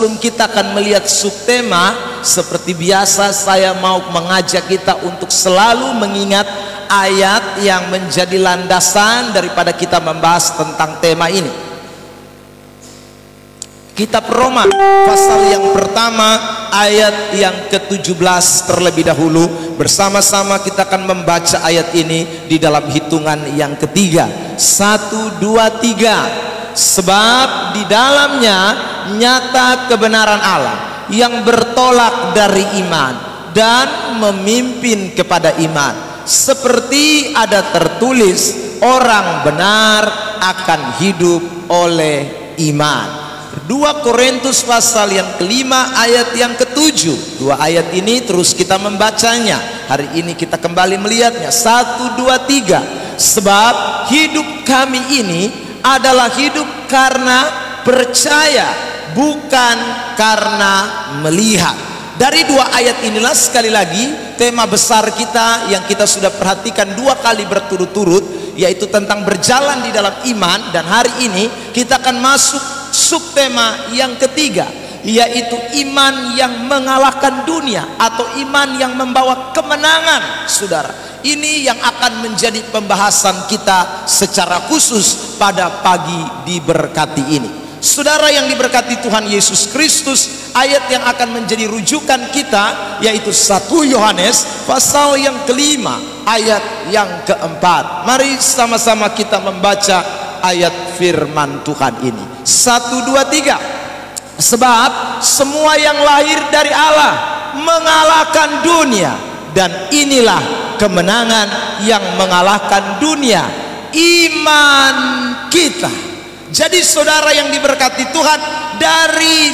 sebelum kita akan melihat subtema, seperti biasa saya mau mengajak kita untuk selalu mengingat ayat yang menjadi landasan daripada kita membahas tentang tema ini. Kitab Roma pasal yang pertama ayat yang ke-17 terlebih dahulu. Bersama-sama kita akan membaca ayat ini di dalam hitungan yang ketiga. 1, 2, 3. Sebab di dalamnya nyata kebenaran Allah yang bertolak dari iman dan memimpin kepada iman, seperti ada tertulis, orang benar akan hidup oleh iman. 2 Korintus pasal yang kelima ayat yang ke-7. Dua ayat ini terus kita membacanya. Hari ini kita kembali melihatnya. 1, 2, 3. Sebab hidup kami ini adalah hidup karena percaya, bukan karena melihat. Dari dua ayat inilah sekali lagi tema besar kita yang kita sudah perhatikan 2 kali berturut-turut, yaitu tentang berjalan di dalam iman. Dan hari ini kita akan masuk subtema yang ketiga, yaitu iman yang mengalahkan dunia atau iman yang membawa kemenangan. Saudara, ini yang akan menjadi pembahasan kita secara khusus pada pagi diberkati ini. Saudara yang diberkati Tuhan Yesus Kristus, ayat yang akan menjadi rujukan kita yaitu 1 Yohanes pasal yang kelima ayat yang keempat. Mari sama-sama kita membaca ayat firman Tuhan ini. 1, 2, 3. Sebab semua yang lahir dari Allah mengalahkan dunia, dan inilah kemenangan yang mengalahkan dunia, iman kita. Jadi saudara yang diberkati Tuhan, dari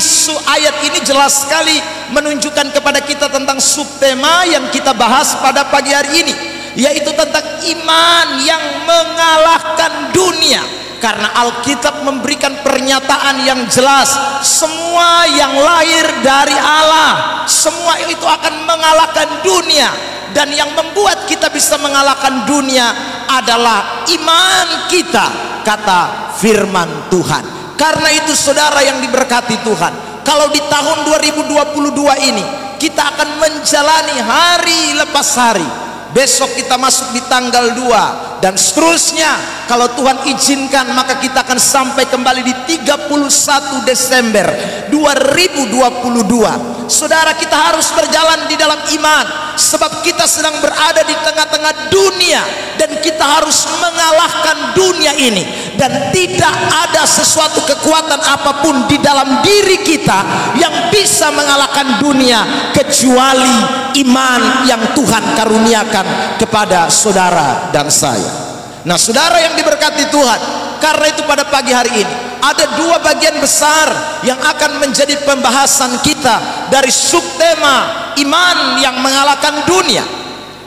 ayat ini jelas sekali menunjukkan kepada kita tentang subtema yang kita bahas pada pagi hari ini, yaitu tentang iman yang mengalahkan dunia. Karena Alkitab memberikan pernyataan yang jelas, semua yang lahir dari Allah, semua itu akan mengalahkan dunia. Dan yang membuat kita bisa mengalahkan dunia adalah iman kita, kata firman Tuhan. Karena itu saudara yang diberkati Tuhan, kalau di tahun 2022 ini kita akan menjalani hari lepas hari, besok kita masuk di tanggal 2 dan seterusnya, kalau Tuhan izinkan maka kita akan sampai kembali di 31 Desember 2022. Saudara, kita harus berjalan di dalam iman, sebab kita sedang berada di tengah-tengah dunia dan kita harus mengalahkan dunia ini. Dan tidak ada sesuatu kekuatan apapun di dalam diri kita yang bisa mengalahkan dunia kecuali iman yang Tuhan karuniakan kepada saudara dan saya. Nah, saudara yang diberkati Tuhan, karena itu pada pagi hari ini ada 2 bagian besar yang akan menjadi pembahasan kita dari subtema iman yang mengalahkan dunia.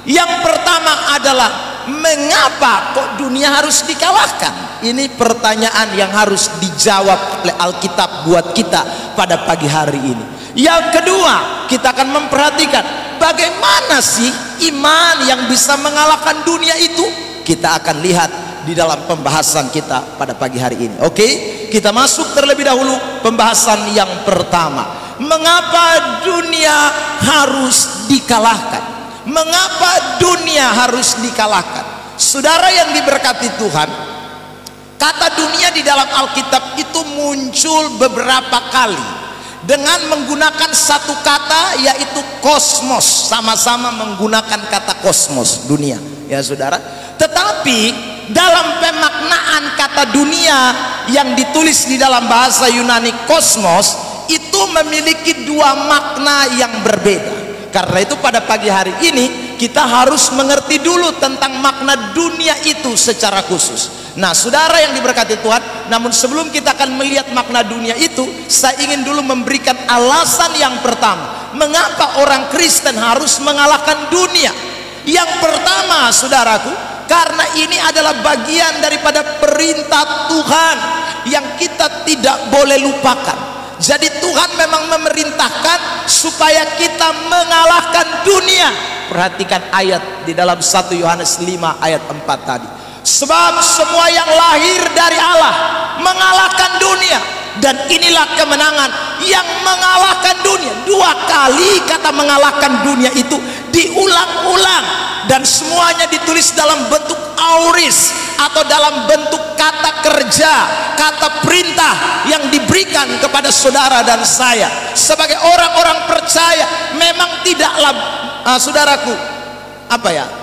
Yang pertama adalah, mengapa kok dunia harus dikalahkan? Ini pertanyaan yang harus dijawab oleh Alkitab buat kita pada pagi hari ini. Yang kedua, kita akan memperhatikan bagaimana sih iman yang bisa mengalahkan dunia itu. Kita akan lihat di dalam pembahasan kita pada pagi hari ini. Oke, kita masuk terlebih dahulu pembahasan yang pertama. Mengapa dunia harus dikalahkan? Mengapa dunia harus dikalahkan? Saudara yang diberkati Tuhan, kata dunia di dalam Alkitab itu muncul beberapa kali dengan menggunakan satu kata, yaitu kosmos. Sama-sama menggunakan kata kosmos, dunia, ya saudara. Tetapi dalam pemaknaan kata dunia yang ditulis di dalam bahasa Yunani kosmos itu memiliki 2 makna yang berbeda. Karena itu pada pagi hari ini kita harus mengerti dulu tentang makna dunia itu secara khusus. Nah, saudara yang diberkati Tuhan, namun sebelum kita akan melihat makna dunia itu, saya ingin dulu memberikan alasan yang pertama, mengapa orang Kristen harus mengalahkan dunia. Yang pertama, saudaraku, karena ini adalah bagian daripada perintah Tuhan yang kita tidak boleh lupakan. Jadi Tuhan memang memerintahkan supaya kita mengalahkan dunia. Perhatikan ayat di dalam 1 Yohanes 5 ayat 4 tadi. Sebab semua yang lahir dari Allah mengalahkan dunia. dan inilah kemenangan yang mengalahkan dunia. 2 kali kata mengalahkan dunia itu diulang-ulang, dan semuanya ditulis dalam bentuk auris atau dalam bentuk kata kerja, kata perintah yang diberikan kepada saudara dan saya sebagai orang-orang percaya. Memang tidaklah saudaraku,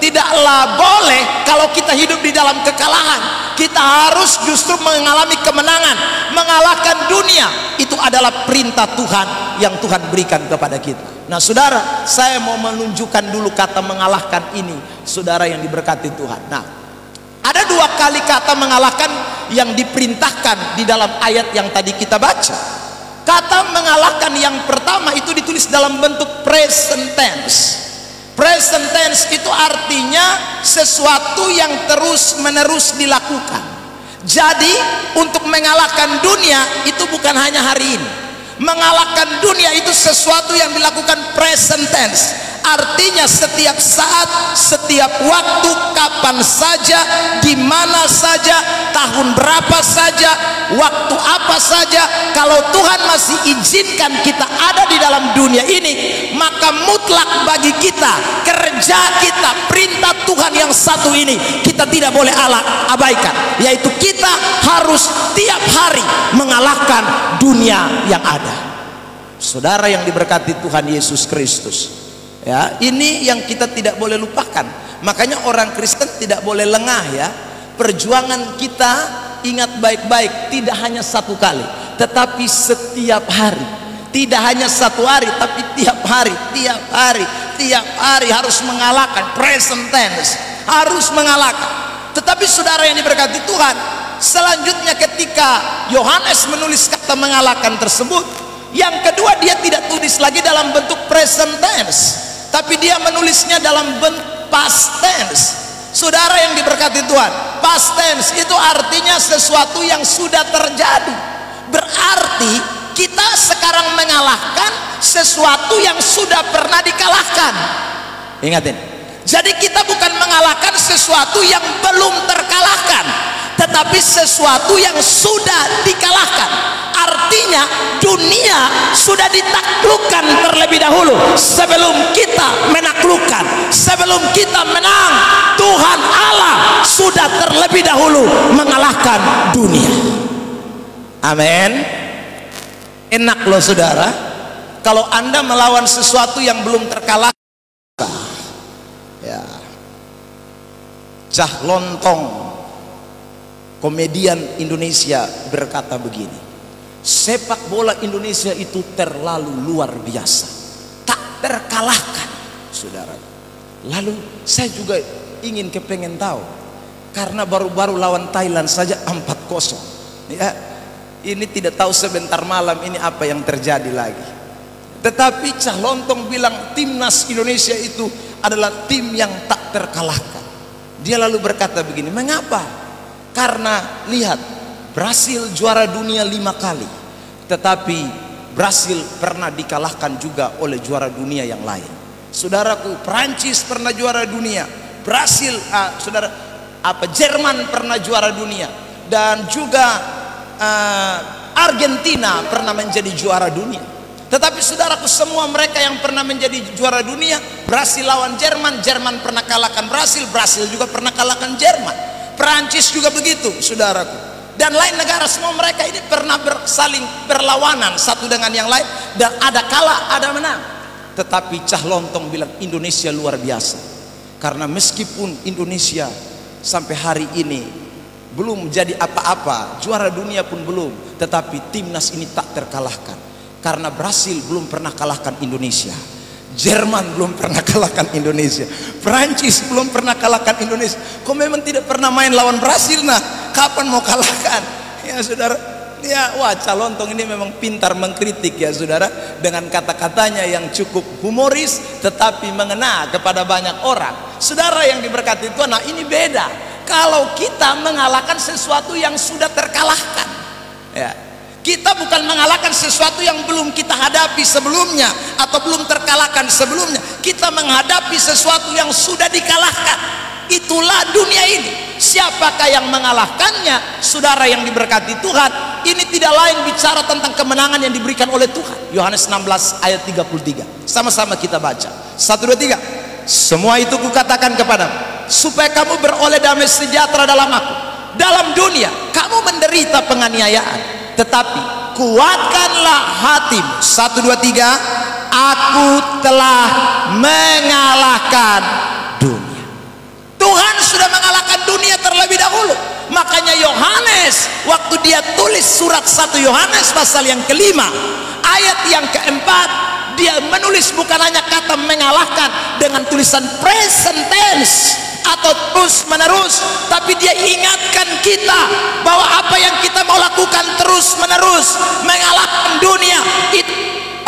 tidaklah boleh kalau kita hidup di dalam kekalahan. Kita harus justru mengalami kemenangan, mengalahkan dunia. Itu adalah perintah Tuhan yang Tuhan berikan kepada kita. Nah saudara, saya mau menunjukkan dulu kata mengalahkan ini, saudara yang diberkati Tuhan. Nah, ada 2 kali kata mengalahkan yang diperintahkan di dalam ayat yang tadi kita baca. Kata mengalahkan yang pertama itu ditulis dalam bentuk present tense. Present tense itu artinya sesuatu yang terus-menerus dilakukan. Jadi untuk mengalahkan dunia itu bukan hanya hari ini. Mengalahkan dunia itu sesuatu yang dilakukan present tense. Artinya setiap saat, setiap waktu, kapan saja, di mana saja, tahun berapa saja, waktu apa saja, kalau Tuhan masih izinkan kita ada di dalam dunia ini, maka mutlak bagi kita, kerja kita, perintah Tuhan yang satu ini kita tidak boleh abaikan, yaitu kita harus tiap hari mengalahkan dunia yang ada. Saudara yang diberkati Tuhan Yesus Kristus, ya, ini yang kita tidak boleh lupakan. Makanya orang Kristen tidak boleh lengah, ya. Perjuangan kita, ingat baik-baik, tidak hanya 1 kali, tetapi setiap hari. Tidak hanya 1 hari, tapi tiap hari, tiap hari, tiap hari harus mengalahkan. Present tense, harus mengalahkan. Tetapi saudara yang diberkati Tuhan, selanjutnya ketika Yohanes menulis kata mengalahkan tersebut, yang kedua dia tidak tulis lagi dalam bentuk present tense, tapi dia menulisnya dalam bentuk past tense. Saudara yang diberkati Tuhan, past tense itu artinya sesuatu yang sudah terjadi. Berarti kita sekarang mengalahkan sesuatu yang sudah pernah dikalahkan. Ingatin, jadi kita bukan mengalahkan sesuatu yang belum terkalahkan, tetapi sesuatu yang sudah dikalahkan. Artinya dunia sudah ditaklukkan terlebih dahulu sebelum kita menaklukkan, sebelum kita menang. Tuhan Allah sudah terlebih dahulu mengalahkan dunia. Amin. Enak loh saudara, kalau Anda melawan sesuatu yang belum terkalahkan. Ya, Cah Lontong, komedian Indonesia, berkata begini: sepak bola Indonesia itu terlalu luar biasa, tak terkalahkan, saudara. Lalu saya juga kepengen tahu, karena baru-baru lawan Thailand saja 4-0, ya. Ini tidak tahu sebentar malam ini apa yang terjadi lagi. Tetapi Cah Lontong bilang timnas Indonesia itu adalah tim yang tak terkalahkan. Dia lalu berkata begini, mengapa? Karena lihat, Brasil juara dunia 5 kali, tetapi Brasil pernah dikalahkan juga oleh juara dunia yang lain. Saudaraku, Prancis pernah juara dunia, Jerman pernah juara dunia, dan juga Argentina pernah menjadi juara dunia. Tetapi saudaraku, semua mereka yang pernah menjadi juara dunia, Brasil lawan Jerman, Jerman pernah kalahkan Brasil, Brasil juga pernah kalahkan Jerman, Prancis juga begitu, saudaraku. Dan lain negara, semua mereka ini pernah saling berlawanan satu dengan yang lain, dan ada kalah, ada menang. Tetapi Cah Lontong bilang Indonesia luar biasa, karena meskipun Indonesia sampai hari ini belum jadi apa-apa, juara dunia pun belum, tetapi timnas ini tak terkalahkan, karena Brasil belum pernah kalahkan Indonesia, Jerman belum pernah kalahkan Indonesia, Prancis belum pernah kalahkan Indonesia. Kok memang tidak pernah main lawan Brasil, nah kapan mau kalahkan? Ya saudara, ya, wah, Cah Lontong ini memang pintar mengkritik, ya saudara, dengan kata-katanya yang cukup humoris tetapi mengena kepada banyak orang. Saudara yang diberkati Tuhan, nah ini beda kalau kita mengalahkan sesuatu yang sudah terkalahkan, ya. Kita bukan mengalahkan sesuatu yang belum kita hadapi sebelumnya atau belum terkalahkan sebelumnya. Kita menghadapi sesuatu yang sudah dikalahkan. Itulah dunia ini. Siapakah yang mengalahkannya? Saudara yang diberkati Tuhan, ini tidak lain bicara tentang kemenangan yang diberikan oleh Tuhan. Yohanes 16 ayat 33. Sama-sama kita baca. 1, 2, 3. Semua itu kukatakan kepadamu, supaya kamu beroleh damai sejahtera dalam aku. Dalam dunia kamu menderita penganiayaan, tetapi kuatkanlah hatimu. 1, 2, 3. Aku telah mengalahkan dunia. Tuhan sudah mengalahkan dunia terlebih dahulu. Makanya Yohanes waktu dia tulis surat 1 Yohanes pasal yang kelima ayat yang keempat, dia menulis bukan hanya kata mengalahkan dengan tulisan present tense atau terus menerus, tapi dia ingatkan kita bahwa apa yang kita mau lakukan terus menerus mengalahkan dunia itu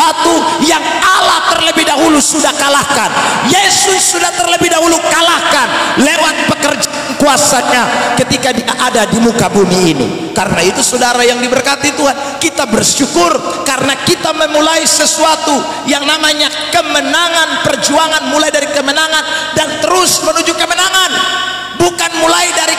satu yang Allah terlebih dahulu sudah kalahkan. Yesus sudah terlebih dahulu kalahkan lewat pekerjaan kuasanya ketika dia ada di muka bumi ini. Karena itu saudara yang diberkati Tuhan, kita bersyukur karena kita memulai sesuatu yang namanya kemenangan, perjuangan mulai dari kemenangan dan terus menuju kemenangan. Bukan mulai dari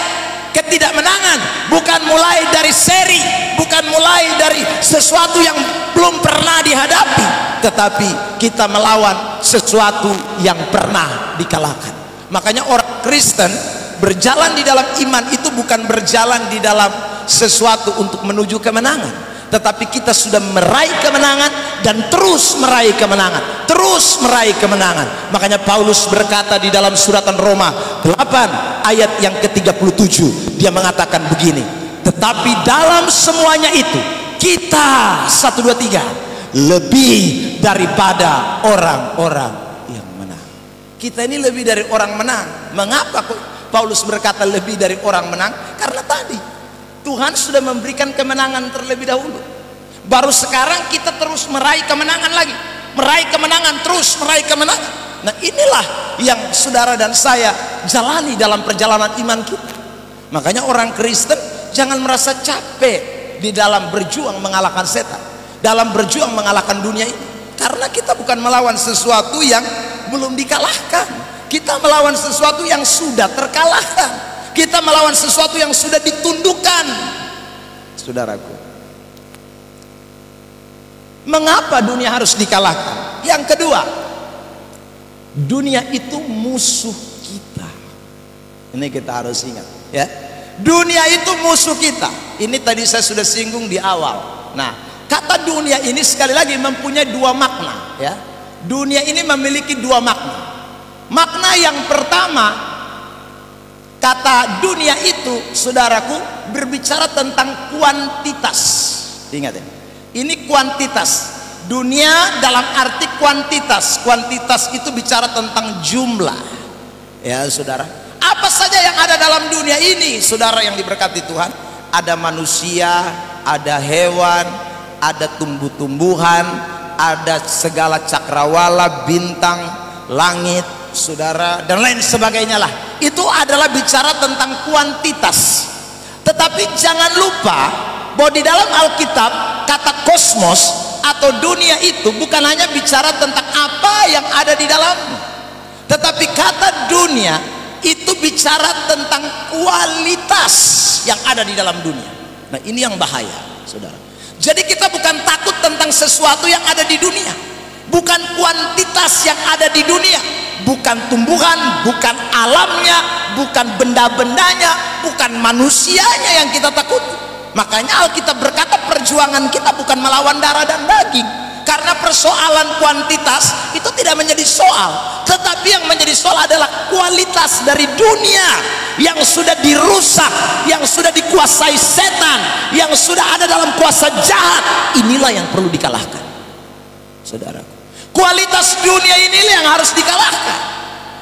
ketidakmenangan, bukan mulai dari seri, bukan mulai dari sesuatu yang belum pernah dihadapi, tetapi kita melawan sesuatu yang pernah dikalahkan. Makanya orang Kristen berjalan di dalam iman itu bukan berjalan di dalam sesuatu untuk menuju kemenangan, tetapi kita sudah meraih kemenangan dan terus meraih kemenangan, terus meraih kemenangan. Makanya Paulus berkata di dalam suratan Roma 8 ayat yang ke-37, dia mengatakan begini, tetapi dalam semuanya itu kita 1, 2, 3 lebih daripada orang-orang yang menang. Kita ini lebih dari orang menang. Mengapa kok Paulus berkata lebih dari orang menang? Karena tadi Tuhan sudah memberikan kemenangan terlebih dahulu. Baru sekarang kita terus meraih kemenangan lagi, meraih kemenangan, terus meraih kemenangan. Nah inilah yang saudara dan saya jalani dalam perjalanan iman kita. Makanya orang Kristen jangan merasa capek di dalam berjuang mengalahkan setan, dalam berjuang mengalahkan dunia ini. Karena kita bukan melawan sesuatu yang belum dikalahkan, kita melawan sesuatu yang sudah terkalahkan, kita melawan sesuatu yang sudah ditundukkan. Saudaraku, mengapa dunia harus dikalahkan? Yang kedua, dunia itu musuh kita. Ini kita harus ingat ya, dunia itu musuh kita. Ini tadi saya sudah singgung di awal. Nah, kata dunia ini sekali lagi mempunyai dua makna ya. Dunia ini memiliki dua makna. Makna yang pertama, kata dunia itu saudaraku berbicara tentang kuantitas. Ingat ya, ini kuantitas. Dunia dalam arti kuantitas. Kuantitas itu bicara tentang jumlah ya saudara. Apa saja yang ada dalam dunia ini saudara yang diberkati Tuhan, ada manusia, ada hewan, ada tumbuh-tumbuhan, ada segala cakrawala, bintang, langit saudara, dan lain sebagainya lah. Itu adalah bicara tentang kuantitas. Tetapi jangan lupa bahwa di dalam Alkitab kata kosmos atau dunia itu bukan hanya bicara tentang apa yang ada di dalamnya, tetapi kata dunia itu bicara tentang kualitas yang ada di dalam dunia. Nah ini yang bahaya saudara. Jadi kita bukan takut tentang sesuatu yang ada di dunia, bukan kuantitas yang ada di dunia, bukan tumbuhan, bukan alamnya, bukan benda-bendanya, bukan manusianya yang kita takuti. Makanya Alkitab berkata perjuangan kita bukan melawan darah dan daging. Karena persoalan kuantitas itu tidak menjadi soal, tetapi yang menjadi soal adalah kualitas dari dunia yang sudah dirusak, yang sudah dikuasai setan, yang sudah ada dalam kuasa jahat. Inilah yang perlu dikalahkan saudaraku. Kualitas dunia inilah yang harus dikalahkan.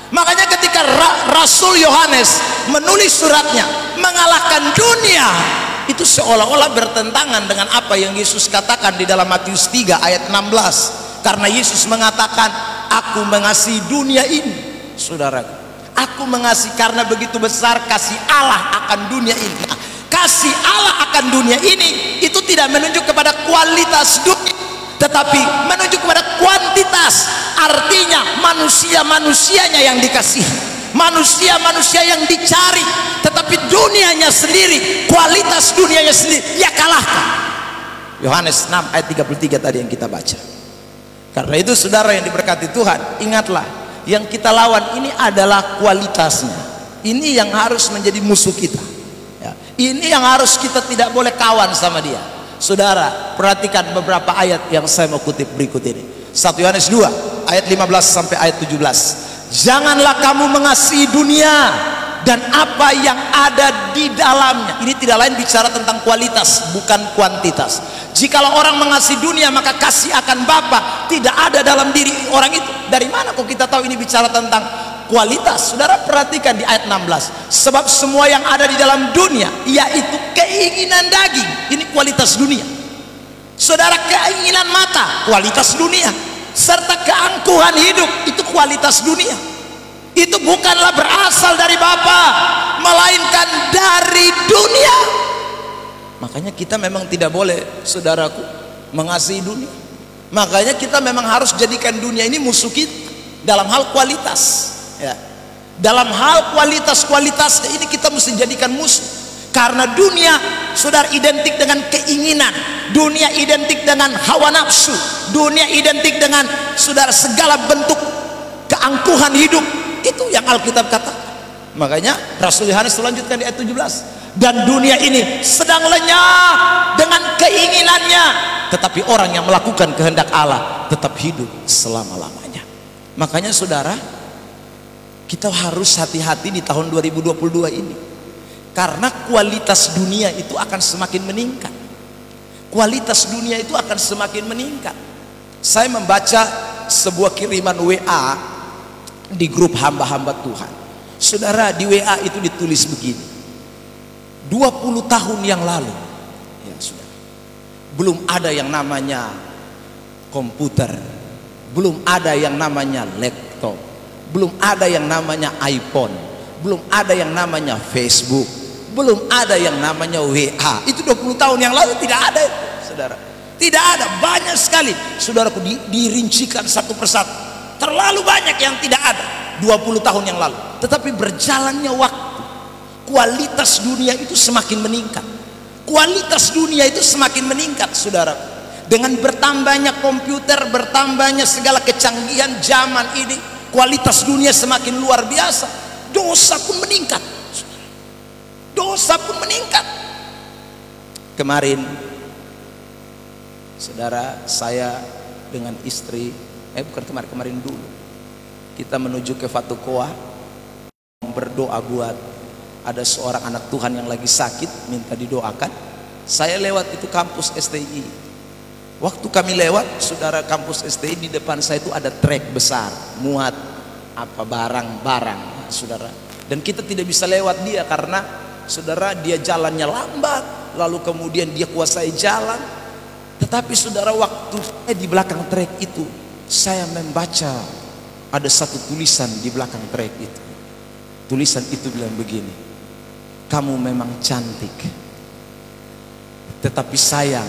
Makanya ketika Rasul Yohanes menulis suratnya mengalahkan dunia, itu seolah-olah bertentangan dengan apa yang Yesus katakan di dalam Matius 3 ayat 16. Karena Yesus mengatakan, aku mengasihi dunia ini. Saudaraku, aku mengasihi karena begitu besar kasih Allah akan dunia ini. Nah, kasih Allah akan dunia ini itu tidak menunjuk kepada kualitas dunia, tetapi menunjuk kepada kuantitas. Artinya manusia-manusianya yang dikasihi, manusia-manusia yang dicari, tetapi dunianya sendiri, kualitas dunianya sendiri ya kalahkan. Yohanes 6 ayat 33 tadi yang kita baca. Karena itu saudara yang diberkati Tuhan, ingatlah yang kita lawan ini adalah kualitasnya. Ini yang harus menjadi musuh kita ya. Ini yang harus kita tidak boleh kawan sama dia. Saudara, perhatikan beberapa ayat yang saya mau kutip berikut ini. 1 Yohanes 2 ayat 15 sampai ayat 17. Janganlah kamu mengasihi dunia dan apa yang ada di dalamnya. Ini tidak lain bicara tentang kualitas, bukan kuantitas. Jikalau orang mengasihi dunia, maka kasih akan Bapa tidak ada dalam diri orang itu. Dari mana kok kita tahu ini bicara tentang kualitas? Saudara, perhatikan di ayat 16. Sebab semua yang ada di dalam dunia, yaitu keinginan daging, ini kualitas dunia. Saudara, keinginan mata, kualitas dunia, serta keangkuhan hidup, itu kualitas dunia. Itu bukanlah berasal dari Bapa, melainkan dari dunia. Makanya kita memang tidak boleh, saudaraku, mengasihi dunia. Makanya kita memang harus jadikan dunia ini musuh kita dalam hal kualitas ya. Dalam hal kualitas ini kita mesti jadikan musuh. Karena dunia, saudara, identik dengan keinginan. Dunia identik dengan hawa nafsu. Dunia identik dengan, saudara, segala bentuk keangkuhan hidup. Itu yang Alkitab katakan. Makanya Rasul Yohanes melanjutkan di ayat 17. Dan dunia ini sedang lenyap dengan keinginannya, tetapi orang yang melakukan kehendak Allah tetap hidup selama-lamanya. Makanya saudara, kita harus hati-hati di tahun 2022 ini. Karena kualitas dunia itu akan semakin meningkat. Kualitas dunia itu akan semakin meningkat. Saya membaca sebuah kiriman WA di grup hamba-hamba Tuhan. Saudara, di WA itu ditulis begini. 20 tahun yang lalu ya, saudara, belum ada yang namanya komputer, belum ada yang namanya laptop, belum ada yang namanya iPhone, belum ada yang namanya Facebook, belum ada yang namanya WA. Itu 20 tahun yang lalu tidak ada itu, saudara. Tidak ada, banyak sekali. Saudaraku, dirincikan satu persatu. Terlalu banyak yang tidak ada 20 tahun yang lalu. Tetapi berjalannya waktu, kualitas dunia itu semakin meningkat. Kualitas dunia itu semakin meningkat, saudara. Dengan bertambahnya komputer, bertambahnya segala kecanggihan zaman ini, kualitas dunia semakin luar biasa. Dosa pun meningkat. Dosa pun meningkat. Kemarin, saudara, saya dengan istri, kemarin dulu, kita menuju ke Fatukoa, berdoa buat ada seorang anak Tuhan yang lagi sakit, minta didoakan. Saya lewat itu kampus STI. Waktu kami lewat, saudara, kampus STI, di depan saya itu ada trek besar muat apa barang-barang, saudara. Dan kita tidak bisa lewat dia karena, saudara, dia jalannya lambat, lalu kemudian dia kuasai jalan. Tetapi saudara, waktu saya di belakang trek itu, saya membaca ada satu tulisan di belakang trek itu. Tulisan itu bilang begini: kamu memang cantik, tetapi sayang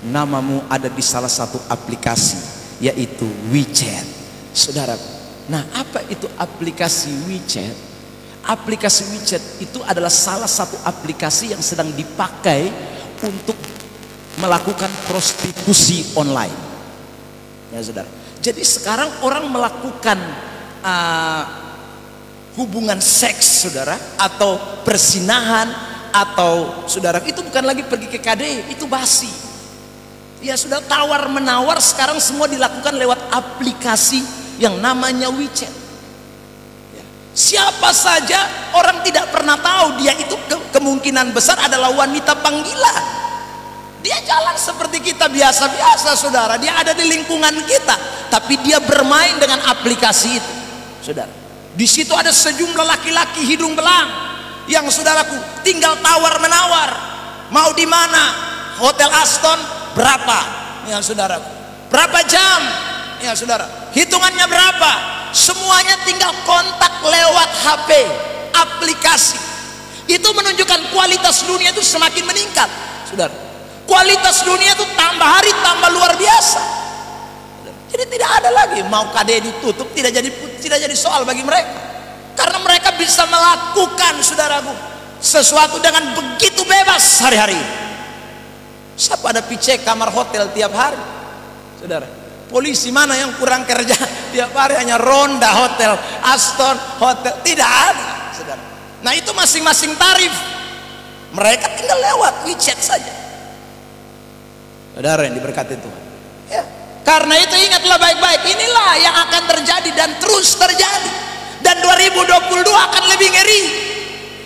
namamu ada di salah satu aplikasi, yaitu WeChat. Saudara, nah apa itu aplikasi WeChat? Aplikasi WeChat itu adalah salah satu aplikasi yang sedang dipakai untuk melakukan prostitusi online ya, saudara. Jadi sekarang orang melakukan hubungan seks, saudara, atau persinahan, atau saudara, itu bukan lagi pergi ke KD, itu basi ya, sudah tawar menawar. Sekarang semua dilakukan lewat aplikasi yang namanya WeChat ya. Siapa saja, orang tidak pernah tahu dia itu kemungkinan besar adalah wanita panggilan. Dia jalan seperti kita biasa-biasa, saudara. Dia ada di lingkungan kita, tapi dia bermain dengan aplikasi itu, saudara. Di situ ada sejumlah laki-laki hidung belang yang, saudaraku, tinggal tawar menawar. Mau di mana? Hotel Aston berapa? Ya, saudaraku. Berapa jam? Ya, saudara. Hitungannya berapa? Semuanya tinggal kontak lewat HP, aplikasi. Itu menunjukkan kualitas dunia itu semakin meningkat, saudara. Kualitas dunia itu tambah hari tambah luar biasa. Jadi tidak ada lagi mau KD ditutup, tidak jadi soal bagi mereka, karena mereka bisa melakukan, saudaraku, sesuatu dengan begitu bebas hari-hari. Siapa ada cek kamar hotel tiap hari, saudara? Polisi mana yang kurang kerja tiap hari hanya ronda hotel, Aston hotel, tidak ada, saudara. Nah itu masing-masing tarif, mereka tinggal lewat WeChat saja, saudara yang diberkati Tuhan. Ya. Karena itu ingatlah baik-baik, inilah yang akan terjadi dan terus terjadi, dan 2022 akan lebih ngeri.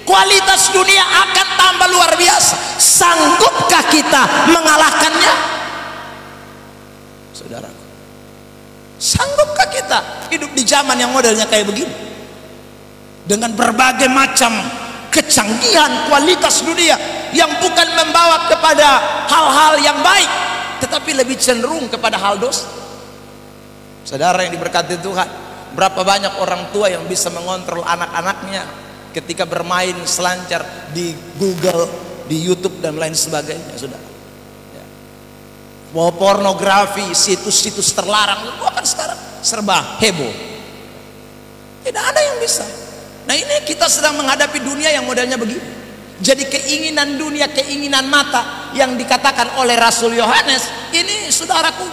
Kualitas dunia akan tambah luar biasa. Sanggupkah kita mengalahkannya, saudaraku? Sanggupkah kita hidup di zaman yang modelnya kayak begini, dengan berbagai macam kecanggihan kualitas dunia yang bukan membawa kepada hal-hal yang baik, tetapi lebih cenderung kepada hal dosa? Saudara yang diberkati Tuhan, berapa banyak orang tua yang bisa mengontrol anak-anaknya ketika bermain selancar di Google, di YouTube dan lain sebagainya, saudara. Ya. Mau pornografi, situs-situs terlarang itu akan sekarang serba heboh. Tidak ada yang bisa. Nah ini kita sedang menghadapi dunia yang modelnya begini. Jadi keinginan dunia, keinginan mata yang dikatakan oleh Rasul Yohanes ini, saudaraku,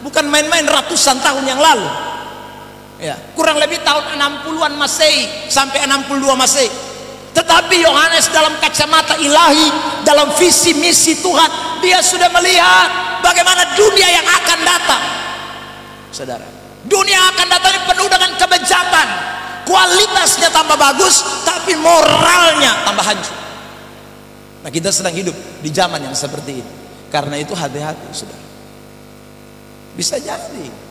bukan main-main ratusan tahun yang lalu. Ya, kurang lebih tahun 60-an Masehi sampai 62 Masehi. Tetapi Yohanes dalam kacamata ilahi, dalam visi misi Tuhan, dia sudah melihat bagaimana dunia yang akan datang. Saudara, dunia akan datang ini penuh dengan kebejatan. Kualitasnya tambah bagus, tapi moralnya tambah hancur. Nah kita sedang hidup di zaman yang seperti ini. Karena itu hati-hati, saudara. Bisa jadi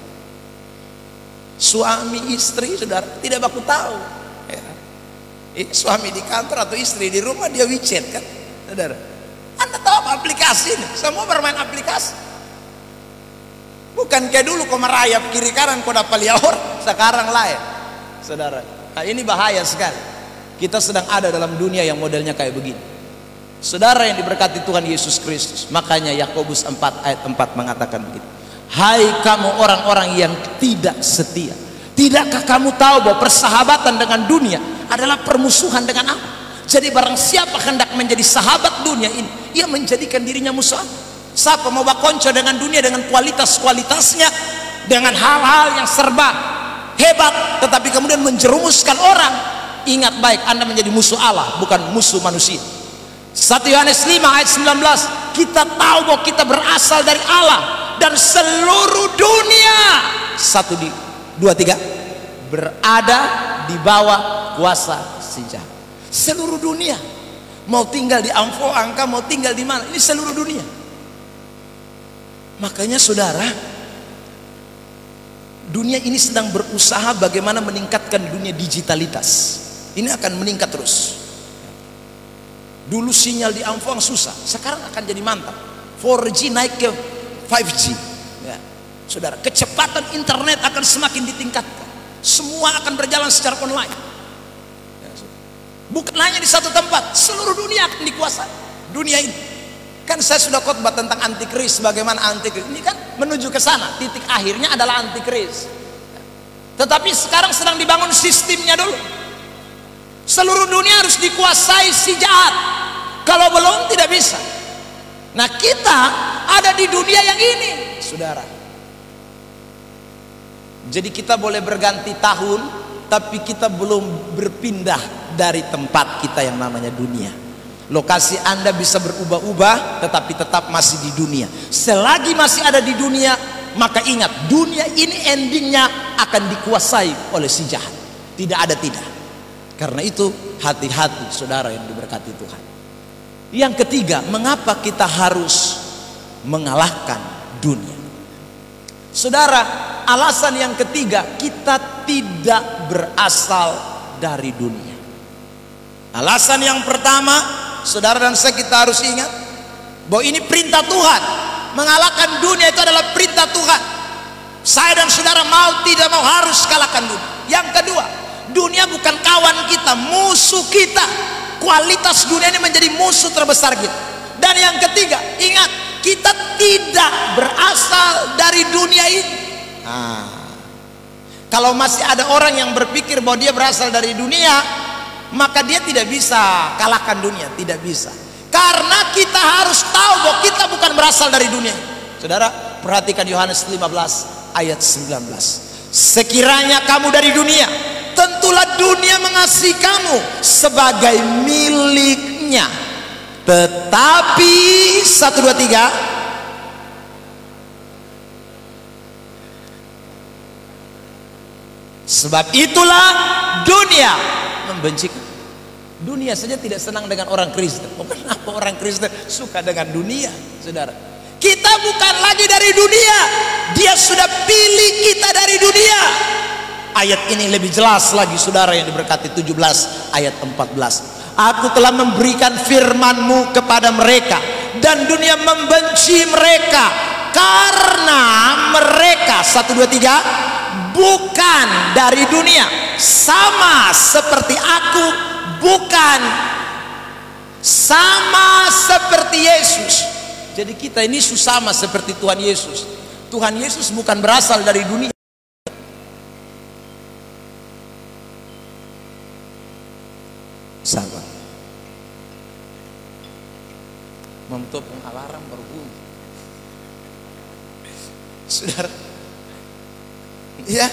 suami istri, saudara, tidak baku tahu ya. Suami di kantor atau istri di rumah, dia WeChat kan, saudara. Anda tahu apa aplikasi ini? Semua bermain aplikasi. Bukan kayak dulu kau merayap kiri kanan kau dapat liaur, sekarang lain, saudara. Nah ini bahaya sekali. Kita sedang ada dalam dunia yang modelnya kayak begini, saudara yang diberkati Tuhan Yesus Kristus. Makanya Yakobus 4 ayat 4 mengatakan begitu: hai kamu orang-orang yang tidak setia, tidakkah kamu tahu bahwa persahabatan dengan dunia adalah permusuhan dengan Allah? Jadi barang siapa hendak menjadi sahabat dunia ini, ia menjadikan dirinya musuh Allah. Siapa mau berkonco dengan dunia, dengan kualitas-kualitasnya, dengan hal-hal yang serba hebat, tetapi kemudian menjerumuskan orang, ingat baik, Anda menjadi musuh Allah, bukan musuh manusia. 1 Yohanes 5 ayat 19, kita tahu bahwa kita berasal dari Allah, dan seluruh dunia 1, 2, 3 berada di bawah kuasa si jahat. Seluruh dunia, mau tinggal di Amfo Angka, mau tinggal di mana, ini seluruh dunia. Makanya saudara, dunia ini sedang berusaha bagaimana meningkatkan dunia digitalitas. Ini akan meningkat terus. Dulu sinyal di Amfo susah, sekarang akan jadi mantap. 4G naik ke 5G ya, saudara. Kecepatan internet akan semakin ditingkatkan. Semua akan berjalan secara online ya, bukan hanya di satu tempat, seluruh dunia akan dikuasai dunia ini. Kan saya sudah khotbah tentang antikris, bagaimana antikris ini kan menuju ke sana, titik akhirnya adalah antikris ya. Tetapi sekarang sedang dibangun sistemnya dulu. Seluruh dunia harus dikuasai si jahat, kalau belum tidak bisa. Nah kita ada di dunia yang ini, saudara. Jadi kita boleh berganti tahun, tapi kita belum berpindah dari tempat kita yang namanya dunia. Lokasi Anda bisa berubah-ubah, tetapi tetap masih di dunia. Selagi masih ada di dunia, maka ingat, dunia ini endingnya akan dikuasai oleh si jahat. Tidak ada tidak. Karena itu hati-hati saudara yang diberkati Tuhan. Yang ketiga, mengapa kita harus mengalahkan dunia? Saudara, alasan yang ketiga, kita tidak berasal dari dunia. Alasan yang pertama, saudara dan saya, kita harus ingat bahwa ini perintah Tuhan. Mengalahkan dunia itu adalah perintah Tuhan. Saya dan saudara mau tidak mau harus kalahkan dunia. Yang kedua, dunia bukan kawan kita, musuh kita. Kualitas dunia ini menjadi musuh terbesar kita. Dan yang ketiga, ingat, kita tidak berasal dari dunia ini. Kalau masih ada orang yang berpikir bahwa dia berasal dari dunia, maka dia tidak bisa kalahkan dunia, tidak bisa. Karena kita harus tahu bahwa kita bukan berasal dari dunia. Saudara, perhatikan Yohanes 15 ayat 19. Sekiranya kamu dari dunia, tentulah dunia mengasihi kamu sebagai miliknya. Tetapi 1, 2, 3, sebab itulah dunia membenci kamu. Dunia saja tidak senang dengan orang Kristen. Kenapa orang Kristen suka dengan dunia, saudara? Kita bukan lagi dari dunia. Dia sudah pilih kita dari dunia. Ayat ini lebih jelas lagi, saudara yang diberkati, 17 ayat 14. Aku telah memberikan firman-Mu kepada mereka, dan dunia membenci mereka karena mereka 1, 2, 3 bukan dari dunia, sama seperti aku bukan, sama seperti Yesus. Jadi kita ini sama seperti Tuhan Yesus. Tuhan Yesus bukan berasal dari dunia. Sahabat, memtopeng alarm berbunyi. Saudara, ya,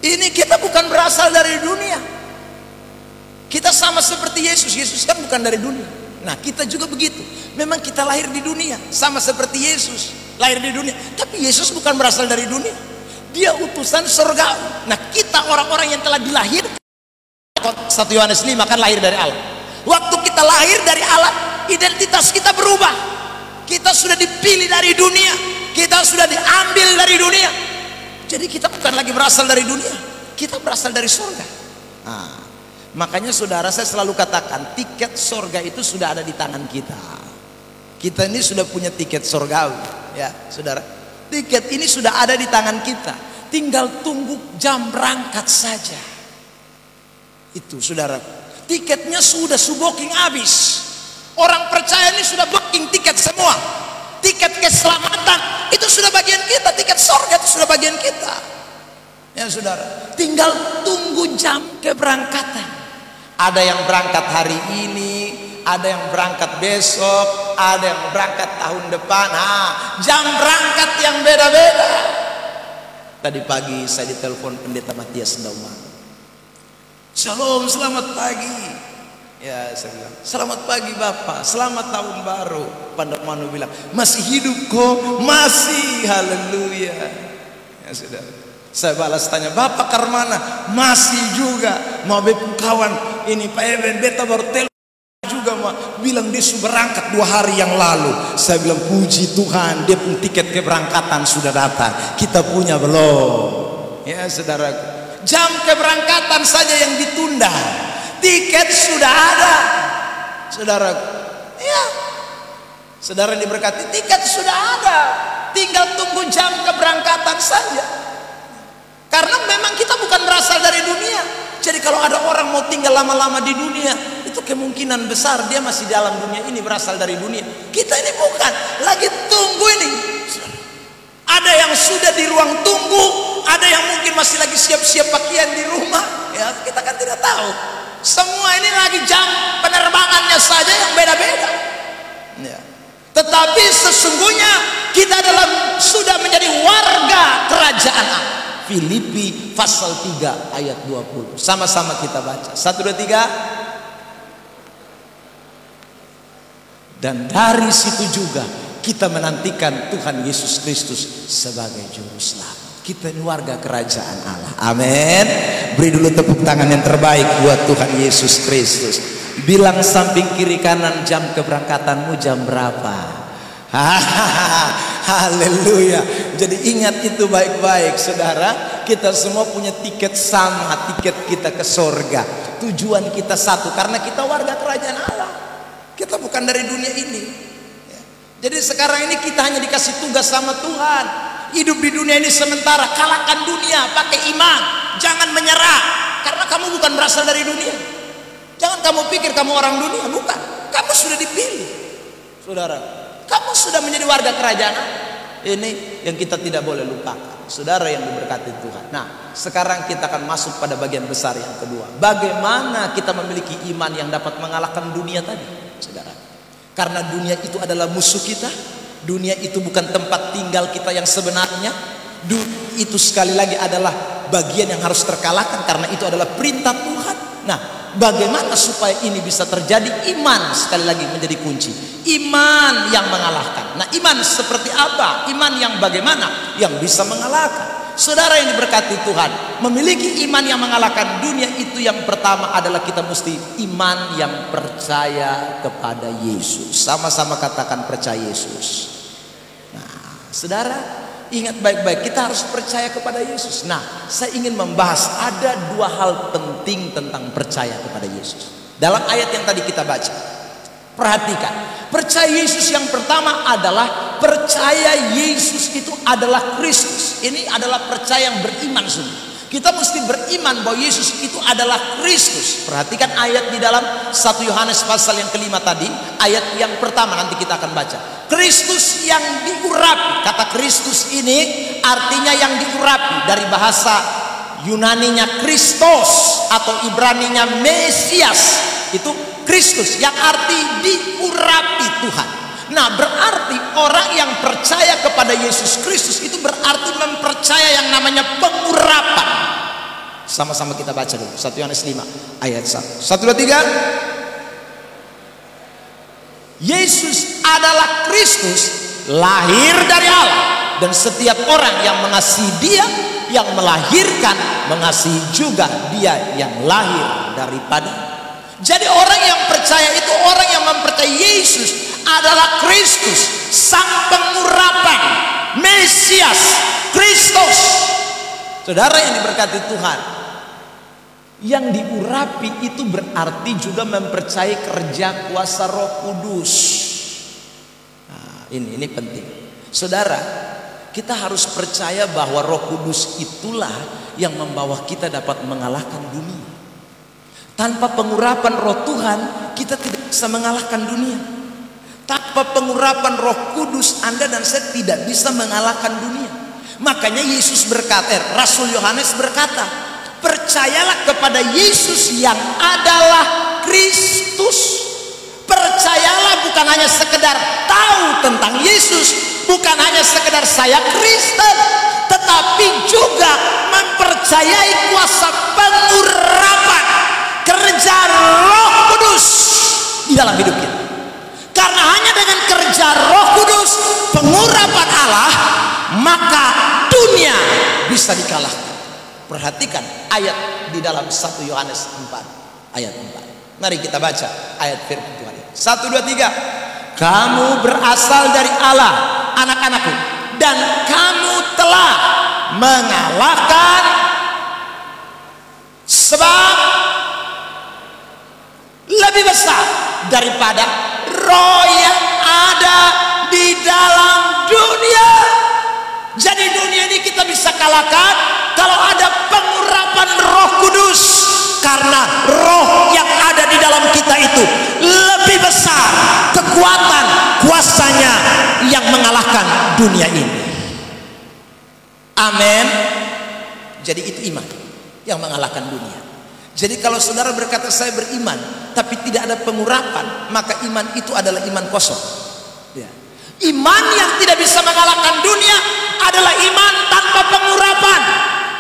ini kita bukan berasal dari dunia. Kita sama seperti Yesus. Yesus kan bukan dari dunia. Nah, kita juga begitu. Memang kita lahir di dunia, sama seperti Yesus lahir di dunia. Tapi Yesus bukan berasal dari dunia. Dia utusan surgawi. Nah, kita orang-orang yang telah dilahirkan, 1 Yohanes 5 kan lahir dari Allah. Waktu kita lahir dari Allah, identitas kita berubah. Kita sudah dipilih dari dunia, kita sudah diambil dari dunia. Jadi kita bukan lagi berasal dari dunia, kita berasal dari surga. Nah, makanya saudara, saya selalu katakan, tiket surga itu sudah ada di tangan kita. Kita ini sudah punya tiket surgawi, ya saudara. Tiket ini sudah ada di tangan kita, tinggal tunggu jam berangkat saja. Itu saudara, tiketnya sudah booking habis. Orang percaya ini sudah booking tiket semua. Tiket keselamatan itu sudah bagian kita, tiket surga itu sudah bagian kita. Ya saudara, tinggal tunggu jam keberangkatan. Ada yang berangkat hari ini, ada yang berangkat besok, ada yang berangkat tahun depan. Jam berangkat yang beda-beda. Tadi pagi saya ditelepon Pendeta Matias Dauman. Shalom, selamat pagi. Ya, saya bilang, selamat pagi Bapak, selamat tahun baru. Pandok Manu bilang, masih hidup kok? Masih, haleluya. Ya sudah. Saya balas tanya, Bapak Karmana? Masih juga. Mau bepu kawan ini Pak Eben, beta baru telepon juga bilang dia sudah berangkat 2 hari yang lalu. Saya bilang, puji Tuhan, dia pun tiket keberangkatan sudah datang. Kita punya belum? Ya saudara, jam keberangkatan saja yang ditunda, tiket sudah ada, saudara. Ya, saudara diberkati, tiket sudah ada, tinggal tunggu jam keberangkatan saja. Karena memang kita bukan berasal dari dunia. Jadi kalau ada orang mau tinggal lama-lama di dunia, itu kemungkinan besar dia masih dalam dunia ini, berasal dari dunia. Kita ini bukan, lagi tunggu ini. Ada yang sudah di ruang tunggu, ada yang mungkin masih lagi siap-siap pakaian di rumah. Ya, kita kan tidak tahu. Semua ini lagi jam penerbangannya saja yang beda-beda. Ya. Tetapi sesungguhnya kita sudah menjadi warga kerajaan Allah. Filipi pasal 3 ayat 20. Sama-sama kita baca. 1, 2, 3. Dan dari situ juga kita menantikan Tuhan Yesus Kristus sebagai juru selamat. Kita ini warga kerajaan Allah. Amin. Beri dulu tepuk tangan yang terbaik buat Tuhan Yesus Kristus. Bilang samping kiri kanan, jam keberangkatanmu jam berapa? Haleluya. Jadi ingat itu baik-baik saudara. Kita semua punya tiket sama, tiket kita ke sorga. Tujuan kita satu, karena kita warga kerajaan Allah. Kita bukan dari dunia ini. Jadi sekarang ini kita hanya dikasih tugas sama Tuhan. Hidup di dunia ini sementara. Kalahkan dunia pakai iman. Jangan menyerah, karena kamu bukan berasal dari dunia. Jangan kamu pikir kamu orang dunia. Bukan, kamu sudah dipilih saudara. Kamu sudah menjadi warga kerajaan. Ini yang kita tidak boleh lupakan, saudara yang diberkati Tuhan. Nah, sekarang kita akan masuk pada bagian besar yang kedua. Bagaimana kita memiliki iman yang dapat mengalahkan dunia tadi, saudara? Karena dunia itu adalah musuh kita. Dunia itu bukan tempat tinggal kita yang sebenarnya. Itu sekali lagi adalah bagian yang harus terkalahkan, karena itu adalah perintah Tuhan. Nah, bagaimana supaya ini bisa terjadi? Iman sekali lagi menjadi kunci. Iman yang mengalahkan. Nah, iman seperti apa? Iman yang bagaimana? Yang bisa mengalahkan. Saudara yang diberkati Tuhan, memiliki iman yang mengalahkan dunia itu yang pertama adalah kita mesti iman yang percaya kepada Yesus. Sama-sama katakan percaya Yesus. Nah, saudara, ingat baik-baik, kita harus percaya kepada Yesus. Nah, saya ingin membahas ada dua hal penting tentang percaya kepada Yesus. Dalam ayat yang tadi kita baca, perhatikan, percaya Yesus yang pertama adalah percaya Yesus itu adalah Kristus. Ini adalah percaya yang beriman sungguh. Kita mesti beriman bahwa Yesus itu adalah Kristus. Perhatikan ayat di dalam 1 Yohanes pasal yang kelima tadi, ayat yang pertama nanti kita akan baca. Kristus yang diurapi. Kata Kristus ini artinya yang diurapi, dari bahasa Yunaninya Kristos atau Ibraninya Mesias. Itu Kristus yang arti diurapi Tuhan. Nah, berarti orang yang percaya kepada Yesus Kristus itu berarti mempercaya yang namanya pengurapan. Sama-sama kita baca dulu 1 Yohanes 5 ayat 1. 1, 2, 3. Yesus adalah Kristus, lahir dari Allah, dan setiap orang yang mengasihi Dia yang melahirkan mengasihi juga Dia yang lahir daripada. Jadi orang yang percaya itu orang yang mempercayai Yesus adalah Kristus, sang pengurapan, Mesias, Kristus. Saudara yang diberkati Tuhan, yang diurapi itu berarti juga mempercayai kerja kuasa Roh Kudus. Nah, ini penting. Saudara, kita harus percaya bahwa Roh Kudus itulah yang membawa kita dapat mengalahkan dunia. Tanpa pengurapan Roh Tuhan, kita tidak bisa mengalahkan dunia. Tanpa pengurapan Roh Kudus, Anda dan saya tidak bisa mengalahkan dunia. Makanya Yesus berkata, Rasul Yohanes berkata, percayalah kepada Yesus yang adalah Kristus. Percayalah, bukan hanya sekedar tahu tentang Yesus, bukan hanya sekedar saya Kristen, tetapi juga mempercayai kuasa pengurapan, kerja Roh Kudus di dalam hidup kita. Karena hanya dengan kerja Roh Kudus, pengurapan Allah, maka dunia bisa dikalahkan. Perhatikan ayat di dalam 1 Yohanes 4 ayat 4. Mari kita baca ayat firman Tuhan. 1, 2, 3. Kamu berasal dari Allah, anak-anakku, dan kamu telah mengalahkan, sebab lebih besar daripada roh yang ada di dalam dunia. Jadi dunia ini kita bisa kalahkan kalau ada pengurapan Roh Kudus, karena roh yang ada di dalam kita itu lebih besar kekuatan kuasanya yang mengalahkan dunia ini. Amin. Jadi itu iman yang mengalahkan dunia. Jadi kalau saudara berkata saya beriman tapi tidak ada pengurapan, maka iman itu adalah iman kosong. Ya. Iman yang tidak bisa mengalahkan dunia adalah iman tanpa pengurapan,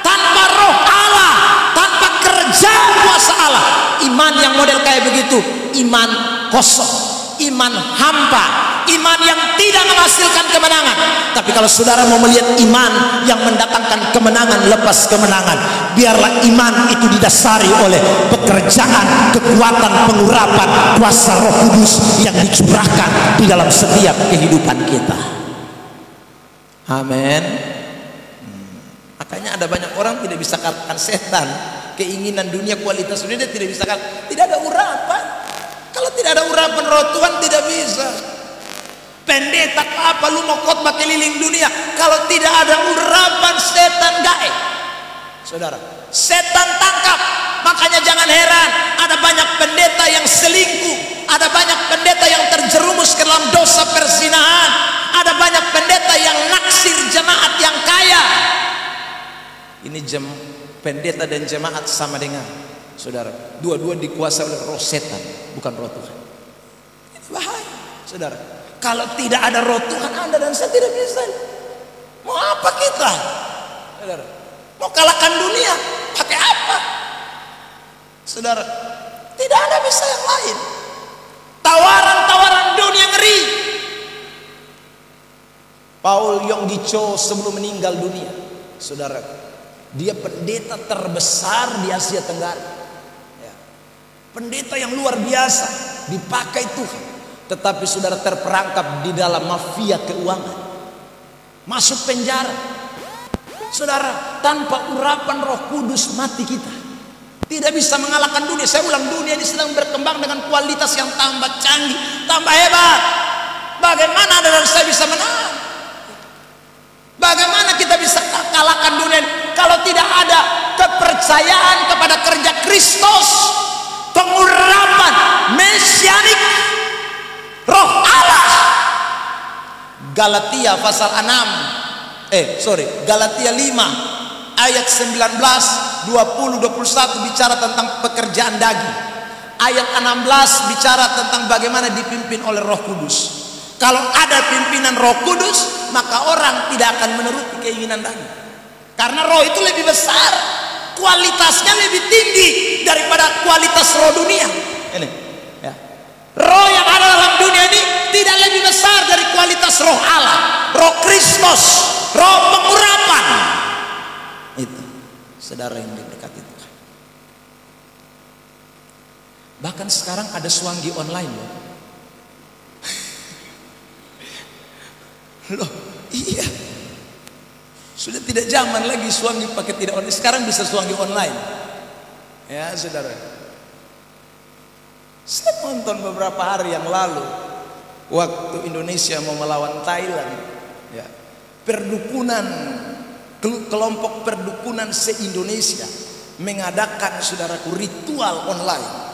tanpa roh Allah, tanpa kerja kuasa Allah. Iman yang model kayak begitu, iman kosong, iman hampa, iman yang tidak menghasilkan kemenangan. Tapi kalau saudara mau melihat iman yang mendatangkan kemenangan lepas kemenangan, biarlah iman itu didasari oleh pekerjaan, kekuatan, pengurapan kuasa Roh Kudus yang dicurahkan di dalam setiap kehidupan kita. Amin. Makanya ada banyak orang tidak bisa kalahkan setan, keinginan dunia, kualitas dunia, dia tidak bisa kalahkan. Tidak ada urapan. Kalau tidak ada urapan Roh Tuhan tidak bisa. Pendeta apa lu mau khotbah keliling dunia, kalau tidak ada urapan setan gaib. Saudara, setan tangkap. Makanya jangan heran ada banyak pendeta yang selingkuh, ada banyak pendeta yang terjerumus ke dalam dosa perzinahan, ada banyak pendeta yang naksir jemaat yang kaya. Ini pendeta dan jemaat sama dengan, saudara, dua-dua dikuasai oleh roh setan, bukan roh Tuhan. Ini bahaya. Saudara, kalau tidak ada roh Tuhan, Anda dan saya tidak bisa. Mau apa kita? Saudara, mau kalahkan dunia pakai apa? Saudara, tidak ada bisa yang lain. Tawaran-tawaran dunia ngeri. Paul Yonggi Cho sebelum meninggal dunia, saudara, dia pendeta terbesar di Asia Tenggara, ya. Pendeta yang luar biasa, dipakai Tuhan. Tetapi saudara terperangkap di dalam mafia keuangan, masuk penjara. Saudara, tanpa urapan Roh Kudus mati kita. Tidak bisa mengalahkan dunia. Saya ulang, dunia ini sedang berkembang dengan kualitas yang tambah canggih, tambah hebat. Bagaimana Anda dan saya bisa menang? Bagaimana kita bisa kalahkan dunia ini kalau tidak ada kepercayaan kepada kerja Kristus, pengurapan mesianik Roh Allah. Galatia pasal 6, Galatia 5 ayat 19, 20, 21 bicara tentang pekerjaan daging. Ayat 16 bicara tentang bagaimana dipimpin oleh Roh Kudus. Kalau ada pimpinan Roh Kudus, maka orang tidak akan menuruti keinginan daging. Karena roh itu lebih besar, kualitasnya lebih tinggi daripada kualitas roh dunia. Ini, ya. Roh yang ada dalam dunia ini tidak lebih besar dari kualitas roh Allah, roh Kristus, roh pengurapan. Itu, saudara yang diberkati Tuhan. Bahkan sekarang ada suanggi online loh. Loh, iya. Sudah tidak zaman lagi suanggi pakai tidak online. Sekarang bisa suanggi online. Ya, saudara. Saya nonton beberapa hari yang lalu waktu Indonesia mau melawan Thailand, ya. Perdukunan, kelompok perdukunan se-Indonesia mengadakan, saudaraku, ritual online.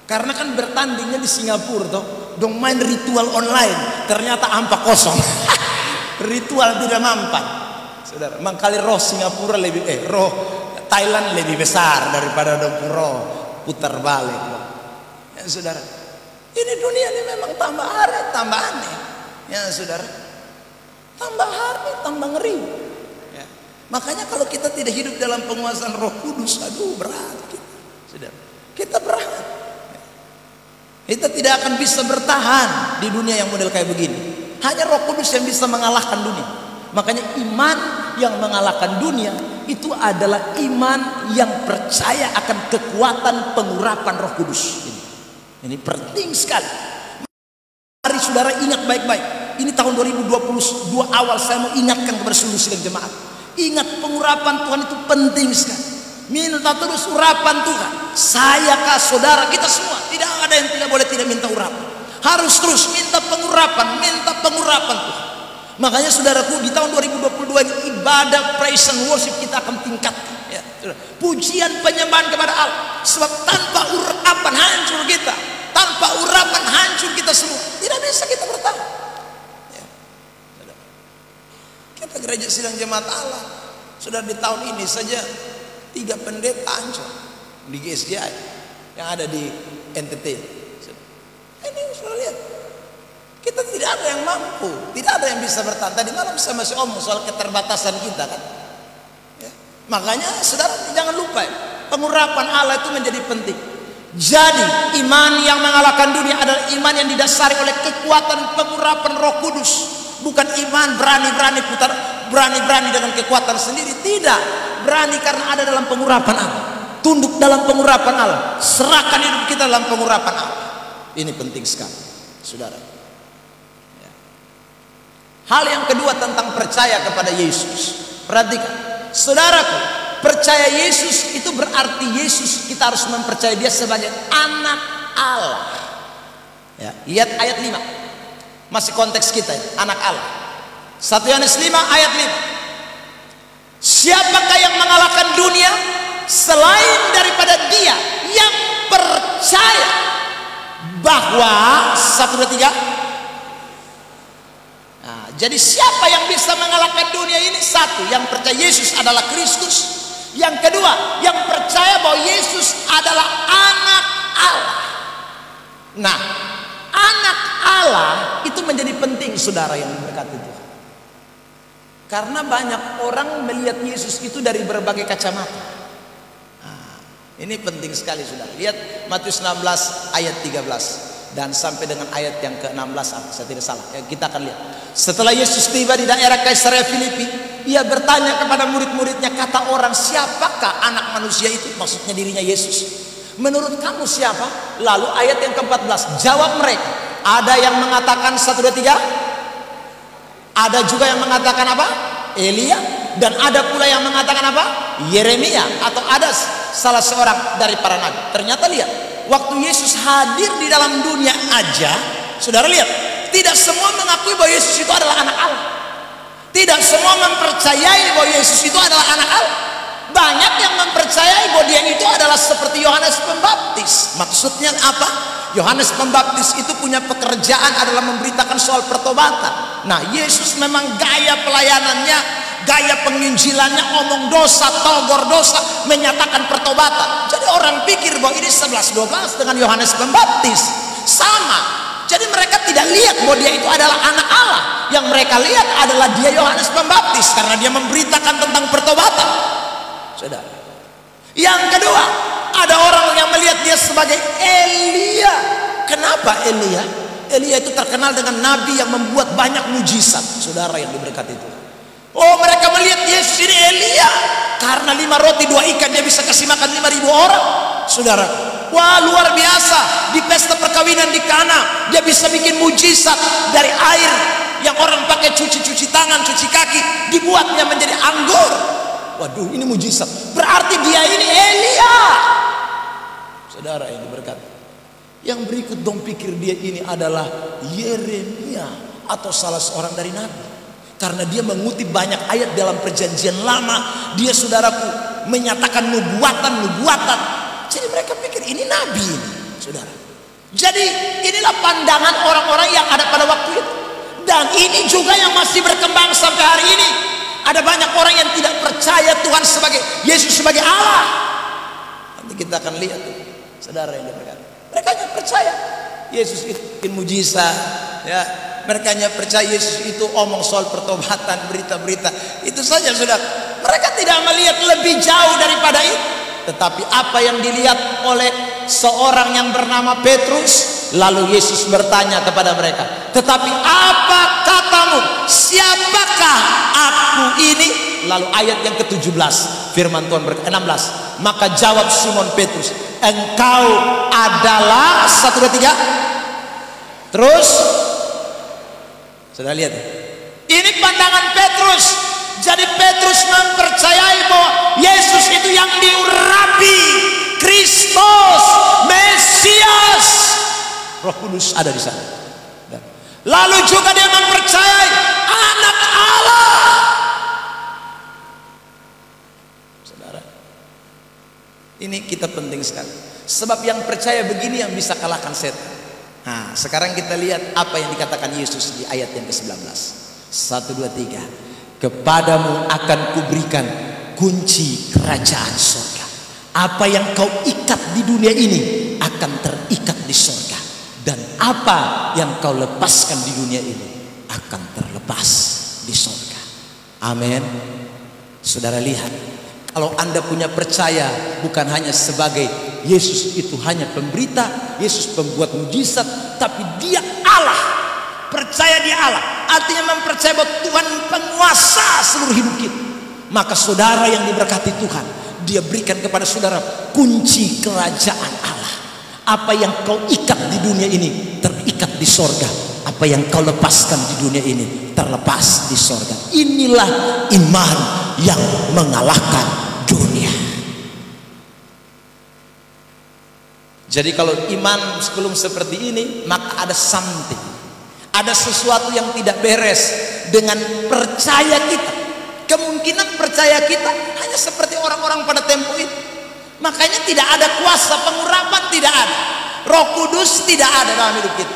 Karena kan bertandingnya di Singapura toh, dong main ritual online, ternyata ampak kosong. Ritual tidak mampan, saudara. Mangkali roh Singapura lebih, roh Thailand lebih besar daripada dong roh putar balik. Ya saudara, ini dunia ini memang tambah hari tambah aneh. Ya saudara, tambah hari tambah ngeri. Ya. Makanya kalau kita tidak hidup dalam penguasaan Roh Kudus, aduh berat kita, saudara. Kita berat. Kita tidak akan bisa bertahan di dunia yang model kayak begini. Hanya Roh Kudus yang bisa mengalahkan dunia. Makanya iman yang mengalahkan dunia itu adalah iman yang percaya akan kekuatan pengurapan Roh Kudus. Ini penting sekali. Mari saudara ingat baik-baik. Ini tahun 2022 awal, saya mau ingatkan kepada seluruh sidang jemaat. Ingat, pengurapan Tuhan itu penting sekali. Minta terus urapan Tuhan. Saya kah, saudara, kita semua, tidak ada yang tidak boleh tidak minta urapan. Harus terus minta pengurapan Tuhan. Makanya saudaraku, di tahun 2022 ini ibadah praise and worship kita akan tingkatkan, ya, pujian penyembahan kepada Allah. Sebab tanpa urapan hancur kita, tanpa urapan hancur kita semua. Tidak bisa kita bertahan, ya. Kita gereja sidang jemaat Allah, sudah di tahun ini saja 3 pendeta hancur di GSJI yang ada di NTT. Ini sudah lihat, kita tidak ada yang mampu, tidak ada yang bisa bertahan. Tadi malam saya masih omong soal keterbatasan kita kan, ya. Makanya saudara jangan lupa, ya, pengurapan Allah itu menjadi penting. Jadi iman yang mengalahkan dunia adalah iman yang didasari oleh kekuatan pengurapan Roh Kudus. Bukan iman berani-berani dengan kekuatan sendiri. Tidak, berani karena ada dalam pengurapan Allah. Tunduk dalam pengurapan Allah, serahkan hidup kita dalam pengurapan Allah. Ini penting sekali, saudara. Ya. Hal yang kedua tentang percaya kepada Yesus. Perhatikan, saudaraku, percaya Yesus itu berarti Yesus, kita harus mempercayai Dia sebagai anak Allah. Ya, lihat ayat 5. Masih konteks kita, anak Allah. 1 Yohanes 5 ayat 5. Siapakah yang mengalahkan dunia selain daripada Dia yang percaya bahwa 1, 2, 3. Nah, jadi siapa yang bisa mengalahkan dunia ini? 1, yang percaya Yesus adalah Kristus. Yang kedua, yang percaya bahwa Yesus adalah anak Allah. Nah, Anak Allah itu menjadi penting, saudara yang diberkati Tuhan. Karena banyak orang melihat Yesus itu dari berbagai kacamata. Nah, ini penting sekali, saudara. Lihat Matius 16 ayat 13 dan sampai dengan ayat yang ke-16, saya tidak salah. Ya, kita akan lihat. Setelah Yesus tiba di daerah Kaisarea Filipi, ia bertanya kepada murid-muridnya, kata orang, siapakah anak manusia itu? Maksudnya dirinya Yesus. Menurut kamu siapa? Lalu ayat yang ke-14, jawab mereka, ada yang mengatakan 1, 2, 3, ada juga yang mengatakan apa? Elia. Dan ada pula yang mengatakan apa? Yeremia. Atau ada salah seorang dari para nabi. Ternyata lihat, waktu Yesus hadir di dalam dunia aja, saudara lihat, tidak semua mengakui bahwa Yesus itu adalah anak Allah. Tidak semua mempercayai bahwa Yesus itu adalah anak Allah. Banyak yang mempercayai bahwa dia itu adalah seperti Yohanes Pembaptis. Maksudnya apa? Yohanes Pembaptis itu punya pekerjaan adalah memberitakan soal pertobatan. Nah, Yesus memang gaya pelayanannya, gaya penginjilannya, omong dosa, togor dosa, menyatakan pertobatan. Jadi orang pikir bahwa ini 11-12 dengan Yohanes Pembaptis sama. Jadi mereka tidak lihat bahwa dia itu adalah anak Allah. Yang mereka lihat adalah dia Yohanes Pembaptis karena dia memberitakan tentang pertobatan. Saudara. Yang kedua, ada orang yang melihat dia sebagai Elia. Kenapa Elia? Elia itu terkenal dengan nabi yang membuat banyak mujizat, saudara yang diberkati itu. Oh, mereka melihat Yesus ini Elia karena 5 roti 2 ikan dia bisa kasih makan 5.000 orang, saudara. Wah, luar biasa. Di pesta perkawinan di Kana dia bisa bikin mujizat. Dari air yang orang pakai cuci tangan, cuci kaki, dibuatnya menjadi anggur. Waduh, ini mujizat. Berarti dia ini Elia, saudara yang diberkati. Yang berikut dong pikir dia ini adalah Yeremia atau salah seorang dari nabi. Karena dia mengutip banyak ayat dalam perjanjian lama. Dia, saudaraku, menyatakan nubuatan. Jadi mereka pikir ini nabi ini, saudara. Jadi inilah pandangan orang-orang yang ada pada waktu itu. Dan ini juga yang masih berkembang sampai hari ini. Ada banyak orang yang tidak percaya Tuhan sebagai Yesus sebagai Allah. Nanti kita akan lihat, saudara yang diberkati. Mereka hanya percaya Yesus itu bikin mujizat, ya. Mereka hanya percaya Yesus itu omong soal pertobatan, berita-berita. Itu saja, saudara. Mereka tidak melihat lebih jauh daripada itu. Tetapi apa yang dilihat oleh seorang yang bernama Petrus, lalu Yesus bertanya kepada mereka, tetapi apa katamu, siapakah aku ini? Lalu ayat yang ke-17 firman Tuhan berkata, 16, maka jawab Simon Petrus, engkau adalah 1, 2, 3. Terus sudah lihat ya? Ini pandangan Petrus. Jadi Petrus mempercayai bahwa Yesus itu yang diurapi, Kristus, Mesias, Roh Kudus ada di sana. Lalu juga dia mempercayai anak Allah. Saudara, ini kita penting sekali. Sebab yang percaya begini yang bisa kalahkan setan. Nah, sekarang kita lihat apa yang dikatakan Yesus di ayat yang ke-19. 1, 2, 3. Kepadamu akan kuberikan kunci kerajaan surga. Apa yang kau ikat di dunia ini akan terikat di surga, dan apa yang kau lepaskan di dunia ini akan terlepas di surga. Amin. Saudara lihat, kalau Anda punya percaya bukan hanya sebagai Yesus itu hanya pemberita, Yesus pembuat mujizat, tapi dia Allah. Percaya dia Allah, artinya mempercayai bahwa Tuhan penguasa seluruh hidup kita. Maka saudara yang diberkati Tuhan, dia berikan kepada saudara kunci kerajaan Allah. Apa yang kau ikat di dunia ini terikat di sorga. Apa yang kau lepaskan di dunia ini terlepas di sorga. Inilah iman yang mengalahkan dunia. Jadi kalau iman belum seperti ini, maka ada something, ada sesuatu yang tidak beres dengan percaya kita. Kemungkinan percaya kita hanya seperti orang-orang pada tempo itu. Makanya tidak ada kuasa pengurapan, tidak ada. Roh Kudus tidak ada dalam hidup kita.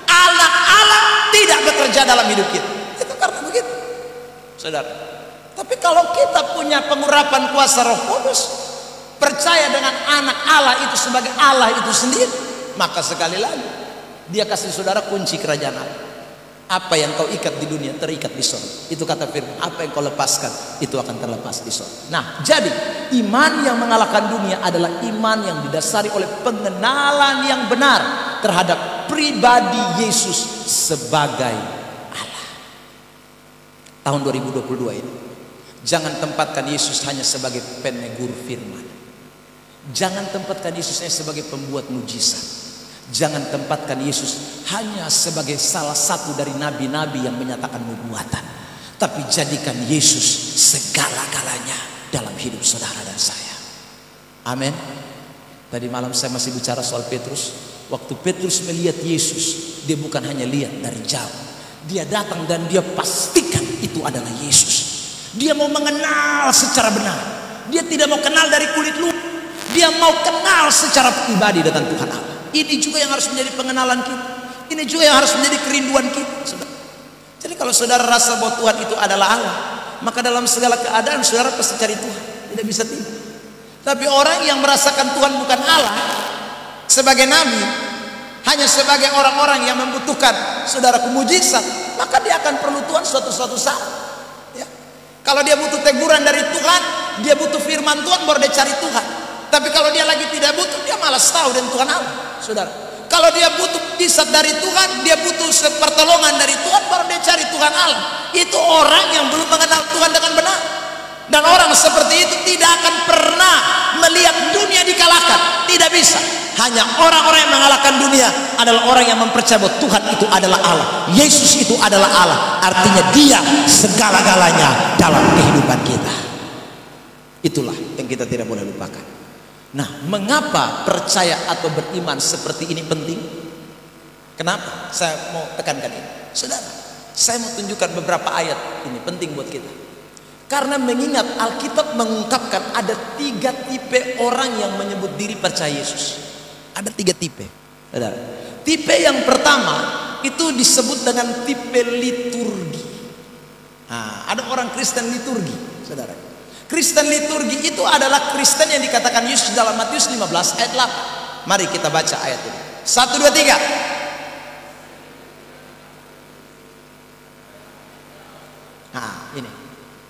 Anak Allah tidak bekerja dalam hidup kita. Itu karena begitu, saudara. Tapi kalau kita punya pengurapan kuasa Roh Kudus, percaya dengan anak Allah itu sebagai Allah itu sendiri, maka sekali lagi Dia kasih saudara kunci kerajaan Allah. Apa yang kau ikat di dunia terikat di surga. Itu kata firman. Apa yang kau lepaskan itu akan terlepas di surga. Nah, jadi iman yang mengalahkan dunia adalah iman yang didasari oleh pengenalan yang benar terhadap pribadi Yesus sebagai Allah. Tahun 2022 ini, jangan tempatkan Yesus hanya sebagai penegur firman. Jangan tempatkan Yesus hanya sebagai pembuat mujizat. Jangan tempatkan Yesus hanya sebagai salah satu dari nabi-nabi yang menyatakan nubuatan. Tapi jadikan Yesus segala-galanya dalam hidup saudara dan saya. Amin. Tadi malam saya masih bicara soal Petrus. Waktu Petrus melihat Yesus, dia bukan hanya lihat dari jauh. Dia datang dan dia pastikan itu adalah Yesus. Dia mau mengenal secara benar. Dia tidak mau kenal dari kulit luar. Dia mau kenal secara pribadi dengan Tuhan Allah. Ini juga yang harus menjadi pengenalan kita. Ini juga yang harus menjadi kerinduan kita. Jadi kalau saudara rasa bahwa Tuhan itu adalah Allah, maka dalam segala keadaan saudara pasti cari Tuhan. Tidak bisa tidak. Tapi orang yang merasakan Tuhan bukan Allah sebagai nabi, hanya sebagai orang-orang yang membutuhkan saudaraku mujizat, maka dia akan perlu Tuhan suatu saat. Ya. Kalau dia butuh teguran dari Tuhan, dia butuh firman Tuhan, baru dia cari Tuhan. Tapi kalau dia lagi tidak butuh, dia malas tahu dan Tuhan Allah. Saudara, kalau dia butuh mujizat dari Tuhan, dia butuh pertolongan dari Tuhan, baru dia cari Tuhan Allah. Itu orang yang belum mengenal Tuhan dengan benar. Dan orang seperti itu tidak akan pernah melihat dunia dikalahkan. Tidak bisa. Hanya orang-orang yang mengalahkan dunia adalah orang yang mempercayai bahwa Tuhan itu adalah Allah, Yesus itu adalah Allah. Artinya dia segala-galanya dalam kehidupan kita. Itulah yang kita tidak boleh lupakan. Nah, mengapa percaya atau beriman seperti ini penting? Kenapa? Saya mau tekankan ini. Saudara, saya mau tunjukkan beberapa ayat ini penting buat kita. Karena mengingat Alkitab mengungkapkan ada 3 tipe orang yang menyebut diri percaya Yesus. Ada 3 tipe. Saudara, tipe yang pertama itu disebut dengan tipe liturgi. Nah, ada orang Kristen liturgi, saudara. Kristen liturgi itu adalah Kristen yang dikatakan Yesus dalam Matius 15 ayat 8. Mari kita baca ayat ini. 1, 2, 3. Nah, ini.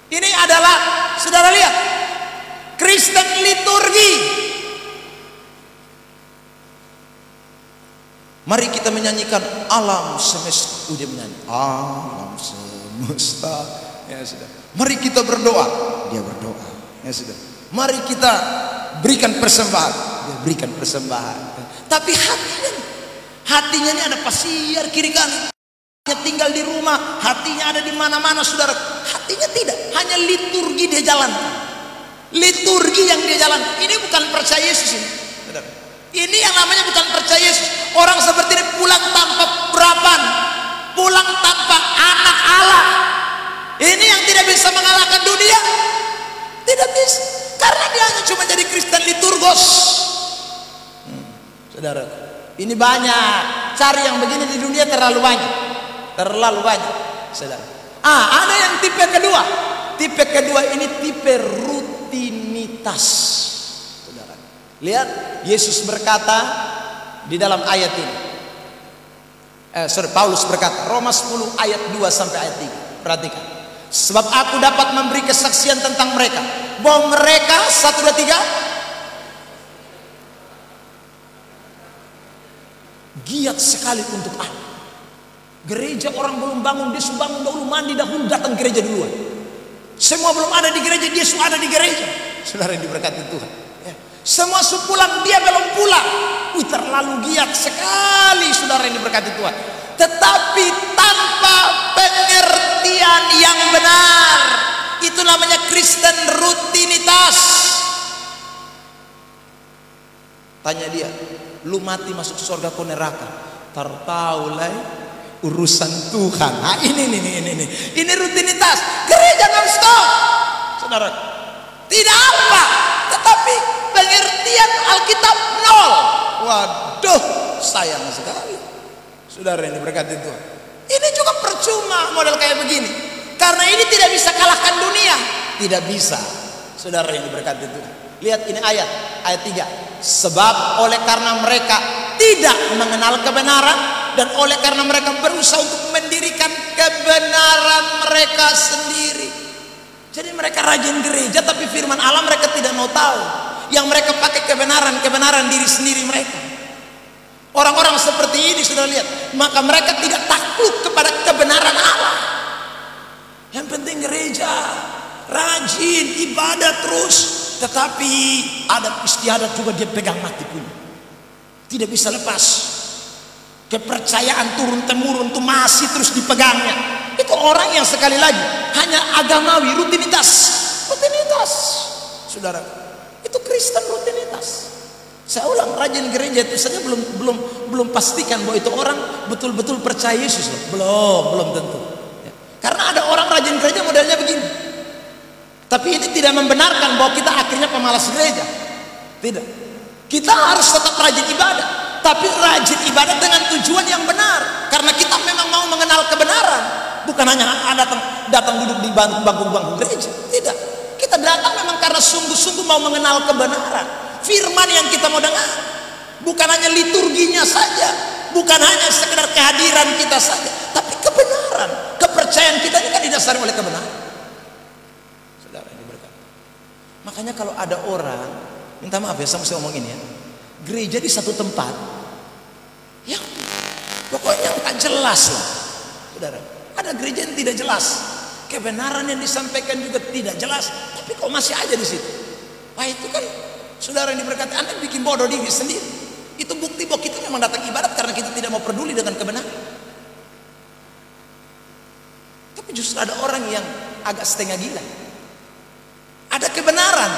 Ini adalah, saudara lihat, Kristen liturgi. Mari kita menyanyikan alam semesta. Dia menyanyi alam semesta. Ya sudah. Mari kita berdoa. Dia berdoa. Ya sudah. Mari kita berikan persembahan. Dia berikan persembahan. Tapi hatinya ini ada pasir kiri kanan. Tinggal di rumah, hatinya ada di mana-mana, saudara. Hatinya tidak. Hanya liturgi dia jalan. Liturgi yang dia jalan. Ini bukan percaya Yesus ini. Saudara. Ini yang namanya bukan percaya Yesus. Orang seperti ini pulang tanpa perapan, pulang tanpa anak Allah. Ini yang tidak bisa mengalahkan dunia. Tidak bisa. Karena dia hanya cuma jadi Kristen liturgos. Saudara, ini banyak. Cari yang begini di dunia terlalu banyak. Terlalu banyak, saudara. Ada yang tipe kedua. Tipe kedua ini tipe rutinitas. Saudara, lihat Yesus berkata di dalam ayat ini. Paulus berkata, Roma 10 ayat 2 sampai ayat 3. Perhatikan. Sebab aku dapat memberi kesaksian tentang mereka, bahwa mereka 1, 2, 3 giat sekali untuk Allah. Gereja orang belum bangun, dia sudah bangun dahulu, mandi dahulu, datang gereja duluan. Semua belum ada di gereja, dia sudah ada di gereja. Saudara yang diberkati Tuhan. Ya. Semua pulang, dia belum pulang. Terlalu giat sekali, saudara yang diberkati Tuhan. Tetapi tanpa pengertian yang benar, itu namanya Kristen rutinitas. Tanya dia, lu mati masuk surga ke neraka? Tertaulah urusan Tuhan. Ini rutinitas. Gereja non-stop, saudara. Tidak apa, tetapi pengertian Alkitab nol. Waduh, sayang sekali. Saudara yang diberkati Tuhan. Ini juga percuma model kayak begini. Karena ini tidak bisa kalahkan dunia. Tidak bisa. Saudara yang diberkati Tuhan. Lihat ini ayat 3. Sebab oleh karena mereka tidak mengenal kebenaran, dan oleh karena mereka berusaha untuk mendirikan kebenaran mereka sendiri. Jadi mereka rajin gereja, tapi firman Allah mereka tidak mau tahu. Yang mereka pakai kebenaran diri sendiri mereka. Orang-orang seperti ini sudah lihat, maka mereka tidak takluk kepada kebenaran Allah. Yang penting gereja, rajin ibadah terus, tetapi adat istiadat juga dia pegang mati punya. Tidak bisa lepas. Kepercayaan turun temurun itu masih terus dipegangnya. Itu orang yang sekali lagi hanya agamawi, rutinitas, saudara. Itu Kristen rutinitas. Saya ulang, rajin gereja itu saja belum pastikan bahwa itu orang betul-betul percaya Yesus loh. Belum tentu. Ya. Karena ada orang rajin gereja modelnya begini. Tapi ini tidak membenarkan bahwa kita akhirnya pemalas gereja. Tidak. Kita harus tetap rajin ibadah, tapi rajin ibadah dengan tujuan yang benar. Karena kita memang mau mengenal kebenaran, bukan hanya datang duduk di bangku gereja. Tidak. Kita datang memang karena sungguh-sungguh mau mengenal kebenaran. Firman yang kita mau dengar, bukan hanya liturginya saja, bukan hanya sekedar kehadiran kita saja, tapi kebenaran. Kepercayaan kita ini kan didasari oleh kebenaran. Saudara ini berkata. Makanya kalau ada orang, minta maaf ya, saya ngomongin ya, gereja di satu tempat yang pokoknya nggak jelas lah, saudara. Ada gereja yang tidak jelas, kebenaran yang disampaikan juga tidak jelas, tapi kok masih aja di situ. Wah itu kan, saudara yang diberkati, Anda bikin bodoh diri sendiri. Itu bukti bahwa kita memang datang ibadat karena kita tidak mau peduli dengan kebenaran. Tapi justru ada orang yang agak setengah gila. Ada kebenaran,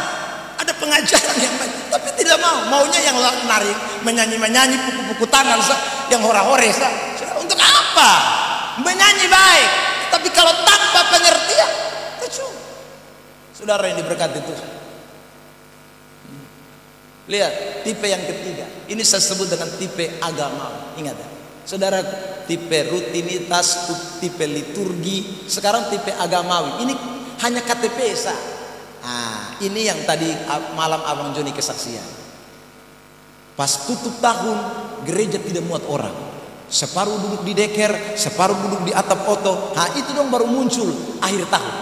ada pengajaran yang baik, tapi tidak maunya yang nari, menyanyi puku-puku tangan, yang hora-hore. Untuk apa? Menyanyi baik, tapi kalau tanpa pengertian, percuma. Saudara yang diberkati Tuhan. Lihat tipe yang ketiga. Ini saya sebut dengan tipe agama. Ingat ya, saudara, tipe rutinitas, tipe liturgi. Sekarang tipe agamawi. Ini hanya KTP sah. Nah, ini yang tadi malam Abang Joni kesaksian. Pas tutup tahun, gereja tidak muat orang. Separuh duduk di deker, separuh duduk di atap oto. Nah, itu dong baru muncul akhir tahun.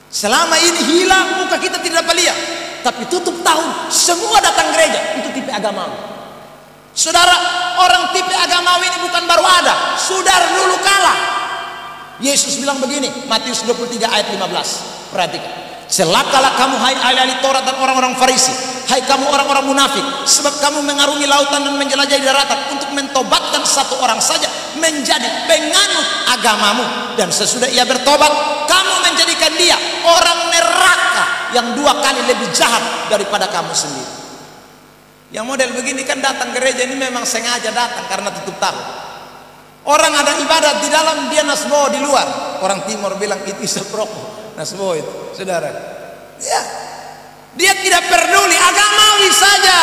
Selama ini hilang, muka kita tidak dapat lihat. Tapi tutup tahun, semua datang gereja. Itu tipe agamawi. Saudara, orang tipe agamawi ini bukan baru ada, sudah dulu kalah. Yesus bilang begini, Matius 23 ayat 15. Perhatikan. Celakalah kamu hai ahli Taurat dan orang-orang Farisi, hai kamu orang-orang munafik, sebab kamu mengarungi lautan dan menjelajahi daratan untuk mentobatkan satu orang saja menjadi penganut agamamu, dan sesudah ia bertobat, kamu menjadikan dia orang neraka yang 2 kali lebih jahat daripada kamu sendiri. Yang model begini kan datang gereja ini memang sengaja datang karena tutup tahun. Orang ada ibadat di dalam, dia nasbo di luar. Orang timur bilang itu seproko, nasbo itu, saudara. Ya, dia tidak peduli, agamawi saja.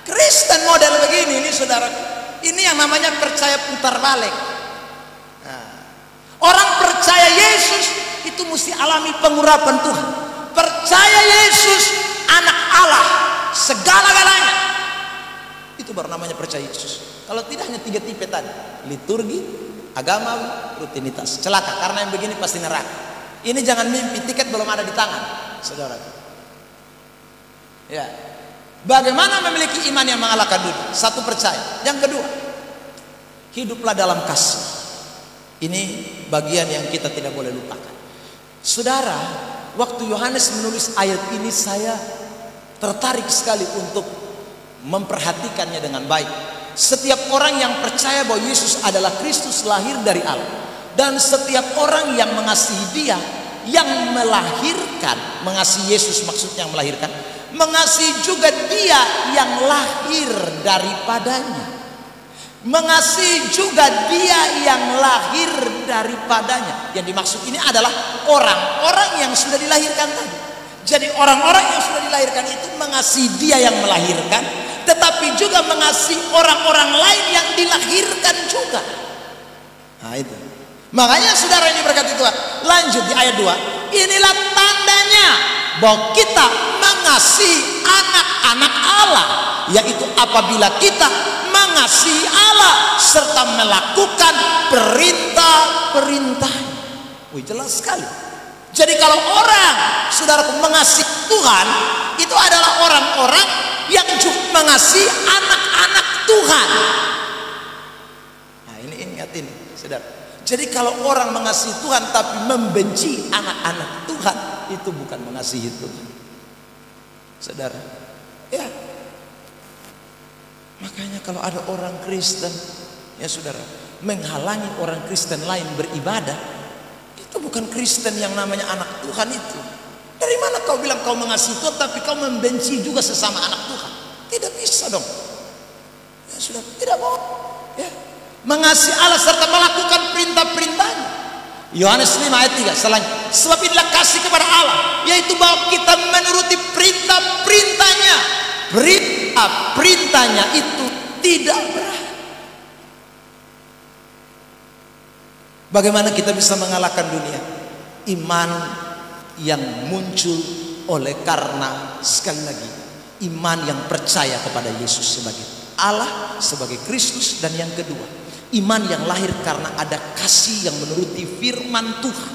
Kristen model begini ini, saudara. Ini yang namanya percaya putar balik. Nah, orang percaya Yesus itu mesti alami pengurapan Tuhan. Percaya Yesus anak Allah segala-galanya, itu baru namanya percaya Yesus. Kalau tidak, hanya 3 tipe tadi, liturgi, agamawi, rutinitas. Celaka, karena yang begini pasti neraka. Ini jangan mimpi, tiket belum ada di tangan, saudara. Ya, bagaimana memiliki iman yang mengalahkan dunia? Satu, percaya. Yang kedua, hiduplah dalam kasih. Ini bagian yang kita tidak boleh lupakan. Saudara, waktu Yohanes menulis ayat ini, saya tertarik sekali untuk memperhatikannya dengan baik. Setiap orang yang percaya bahwa Yesus adalah Kristus lahir dari Allah, dan setiap orang yang mengasihi Dia, yang melahirkan, mengasihi Yesus maksudnya yang melahirkan, mengasihi juga Dia yang lahir daripadanya. Mengasihi juga Dia yang lahir daripadanya. Yang dimaksud ini adalah orang-orang yang sudah dilahirkan tadi. Jadi orang-orang yang sudah dilahirkan itu mengasihi Dia yang melahirkan, tetapi juga mengasihi orang-orang lain yang dilahirkan juga. Nah itu. Makanya saudara ini berkati Tuhan. Lanjut di ayat 2. Inilah tandanya bahwa kita mengasihi anak-anak Allah, yaitu apabila kita mengasihi mengasihi Allah serta melakukan perintah-perintah. Wih, jelas sekali. Jadi kalau orang, saudaraku, mengasihi Tuhan, itu adalah orang-orang yang juga mengasihi anak-anak Tuhan. Nah, ini ingat ini, saudara. Jadi kalau orang mengasihi Tuhan tapi membenci anak-anak Tuhan, itu bukan mengasihi Tuhan, saudara. Ya, makanya kalau ada orang Kristen, ya saudara, menghalangi orang Kristen lain beribadah, itu bukan Kristen yang namanya anak Tuhan itu. Dari mana kau bilang kau mengasihi Tuhan tapi kau membenci juga sesama anak Tuhan? Tidak bisa dong. Ya sudah, tidak mau. Ya. Mengasihi Allah serta melakukan perintah-perintahnya. Yohanes 5 ayat 3 selanjutnya. Sebab inilah kasih kepada Allah, yaitu bahwa kita menuruti perintah-perintahnya. Perintah-perintahnya itu tidak berat. Bagaimana kita bisa mengalahkan dunia? Iman yang muncul oleh karena, sekali lagi, iman yang percaya kepada Yesus sebagai Allah, sebagai Kristus. Dan yang kedua, iman yang lahir karena ada kasih yang menuruti firman Tuhan.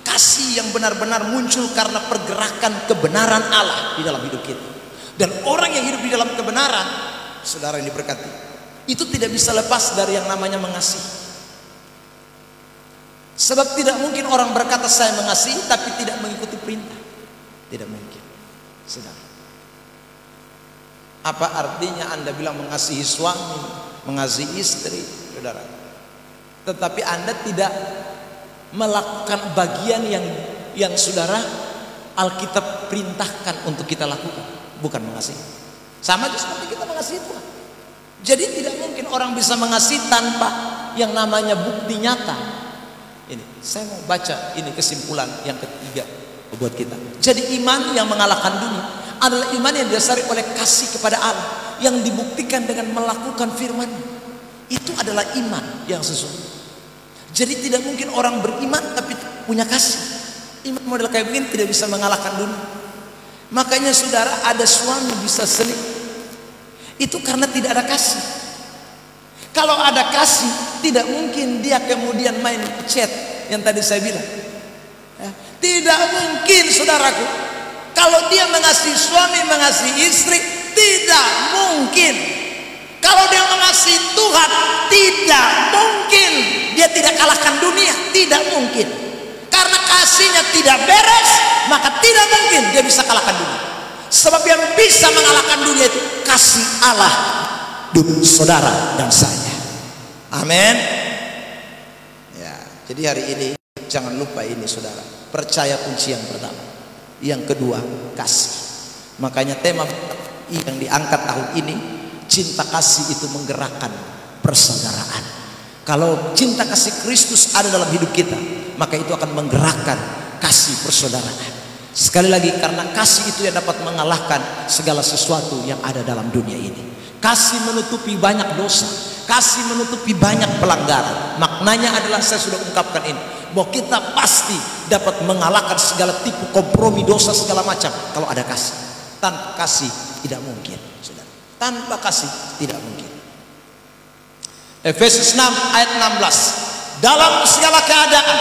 Kasih yang benar-benar muncul karena pergerakan kebenaran Allah di dalam hidup kita. Dan orang yang hidup di dalam kebenaran, saudara yang diberkati, itu tidak bisa lepas dari yang namanya mengasihi. Sebab tidak mungkin orang berkata saya mengasihi tapi tidak mengikuti perintah. Tidak mungkin, saudara. Apa artinya Anda bilang mengasihi suami, mengasihi istri, saudara, tetapi Anda tidak melakukan bagian yang saudara Alkitab perintahkan untuk kita lakukan? Bukan mengasihi. Sama aja seperti kita mengasihi Tuhan. Jadi tidak mungkin orang bisa mengasihi tanpa yang namanya bukti nyata. Ini saya mau baca ini kesimpulan yang ketiga buat kita. Jadi iman yang mengalahkan dunia adalah iman yang didasari oleh kasih kepada Allah yang dibuktikan dengan melakukan firman. Itu adalah iman yang sesungguhnya. Jadi tidak mungkin orang beriman tapi punya kasih. Iman model kayak begini tidak bisa mengalahkan dunia. Makanya saudara, ada suami bisa selingkuh, itu karena tidak ada kasih. Kalau ada kasih, tidak mungkin dia kemudian main chat yang tadi saya bilang. Ya, tidak mungkin, saudaraku. Kalau dia mengasihi suami, mengasihi istri, tidak mungkin. Kalau dia mengasihi Tuhan, tidak mungkin dia tidak kalahkan dunia. Tidak mungkin. Karena kasihnya tidak beres, maka tidak mungkin dia bisa kalahkan dunia. Sebab yang bisa mengalahkan dunia itu kasih Allah, saudara dan saya. Amin. Ya, jadi hari ini jangan lupa ini, saudara. Percaya kunci yang pertama. Yang kedua, kasih. Makanya tema yang diangkat tahun ini, cinta kasih itu menggerakkan persaudaraan. Kalau cinta kasih Kristus ada dalam hidup kita, maka itu akan menggerakkan kasih persaudaraan. Sekali lagi, karena kasih itu yang dapat mengalahkan segala sesuatu yang ada dalam dunia ini. Kasih menutupi banyak dosa, kasih menutupi banyak pelanggaran. Maknanya adalah, saya sudah ungkapkan ini, bahwa kita pasti dapat mengalahkan segala tipu kompromi dosa segala macam kalau ada kasih. Tanpa kasih tidak mungkin, saudara. Tanpa kasih tidak mungkin. Efesus 6 ayat 16. Dalam segala keadaan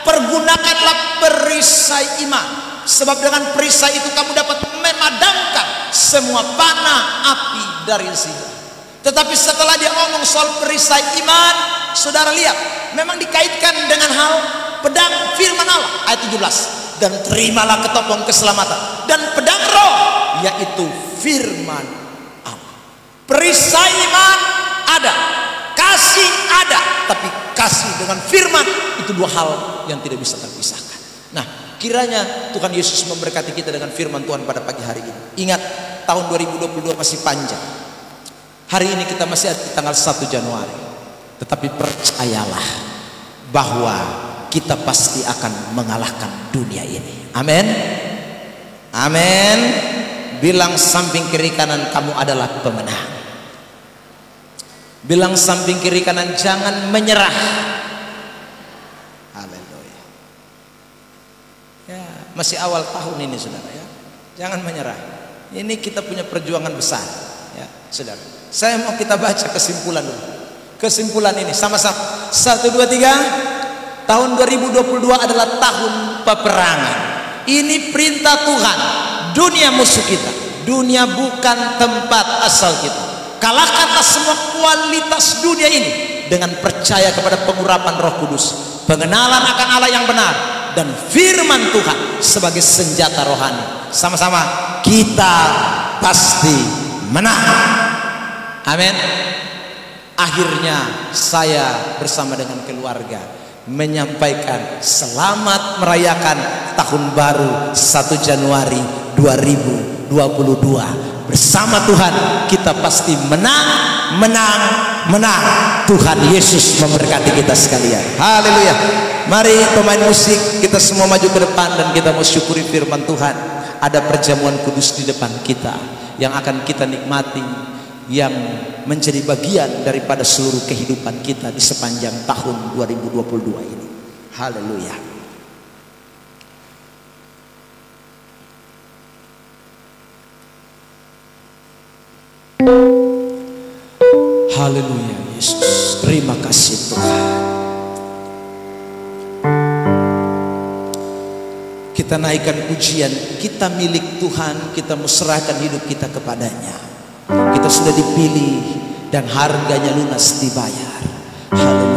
pergunakanlah perisai iman, sebab dengan perisai itu kamu dapat memadamkan semua panah api dari zina. Tetapi setelah dia ngomong soal perisai iman, saudara lihat, memang dikaitkan dengan hal pedang firman Allah ayat 17. Dan terimalah ketopong keselamatan dan pedang roh, yaitu firman Allah. Perisai iman ada, kasih ada, tapi kasih dengan firman itu dua hal yang tidak bisa terpisahkan. Nah, kiranya Tuhan Yesus memberkati kita dengan firman Tuhan pada pagi hari ini. Ingat, tahun 2022 masih panjang. Hari ini kita masih ada di tanggal 1 Januari. Tetapi percayalah bahwa kita pasti akan mengalahkan dunia ini. Amin. Amin. Bilang samping kiri kanan, kamu adalah pemenang. Bilang samping kiri kanan, jangan menyerah. Haleluya. Ya, masih awal tahun ini, saudara, ya. Jangan menyerah. Ini kita punya perjuangan besar. Ya, saudara. Saya mau kita baca kesimpulan dulu. Kesimpulan ini sama-sama. 1, 2, 3. Tahun 2022 adalah tahun peperangan. Ini perintah Tuhan. Dunia musuh kita. Dunia bukan tempat asal kita. Kalahkanlah semua kualitas dunia ini dengan percaya kepada pengurapan Roh Kudus, pengenalan akan Allah yang benar, dan firman Tuhan sebagai senjata rohani. Sama-sama kita pasti menang. Amin. Akhirnya saya bersama dengan keluarga menyampaikan selamat merayakan tahun baru 1 Januari 2022. Bersama Tuhan kita pasti menang, menang, menang. Tuhan Yesus memberkati kita sekalian. Haleluya. Mari pemain musik, kita semua maju ke depan dan kita mau syukuri firman Tuhan. Ada perjamuan kudus di depan kita yang akan kita nikmati, yang menjadi bagian daripada seluruh kehidupan kita di sepanjang tahun 2022 ini. Haleluya. Haleluya Yesus. Terima kasih Tuhan. Kita naikkan pujian. Kita milik Tuhan. Kita serahkan hidup kita kepadanya. Kita sudah dipilih dan harganya lunas dibayar. Haleluya.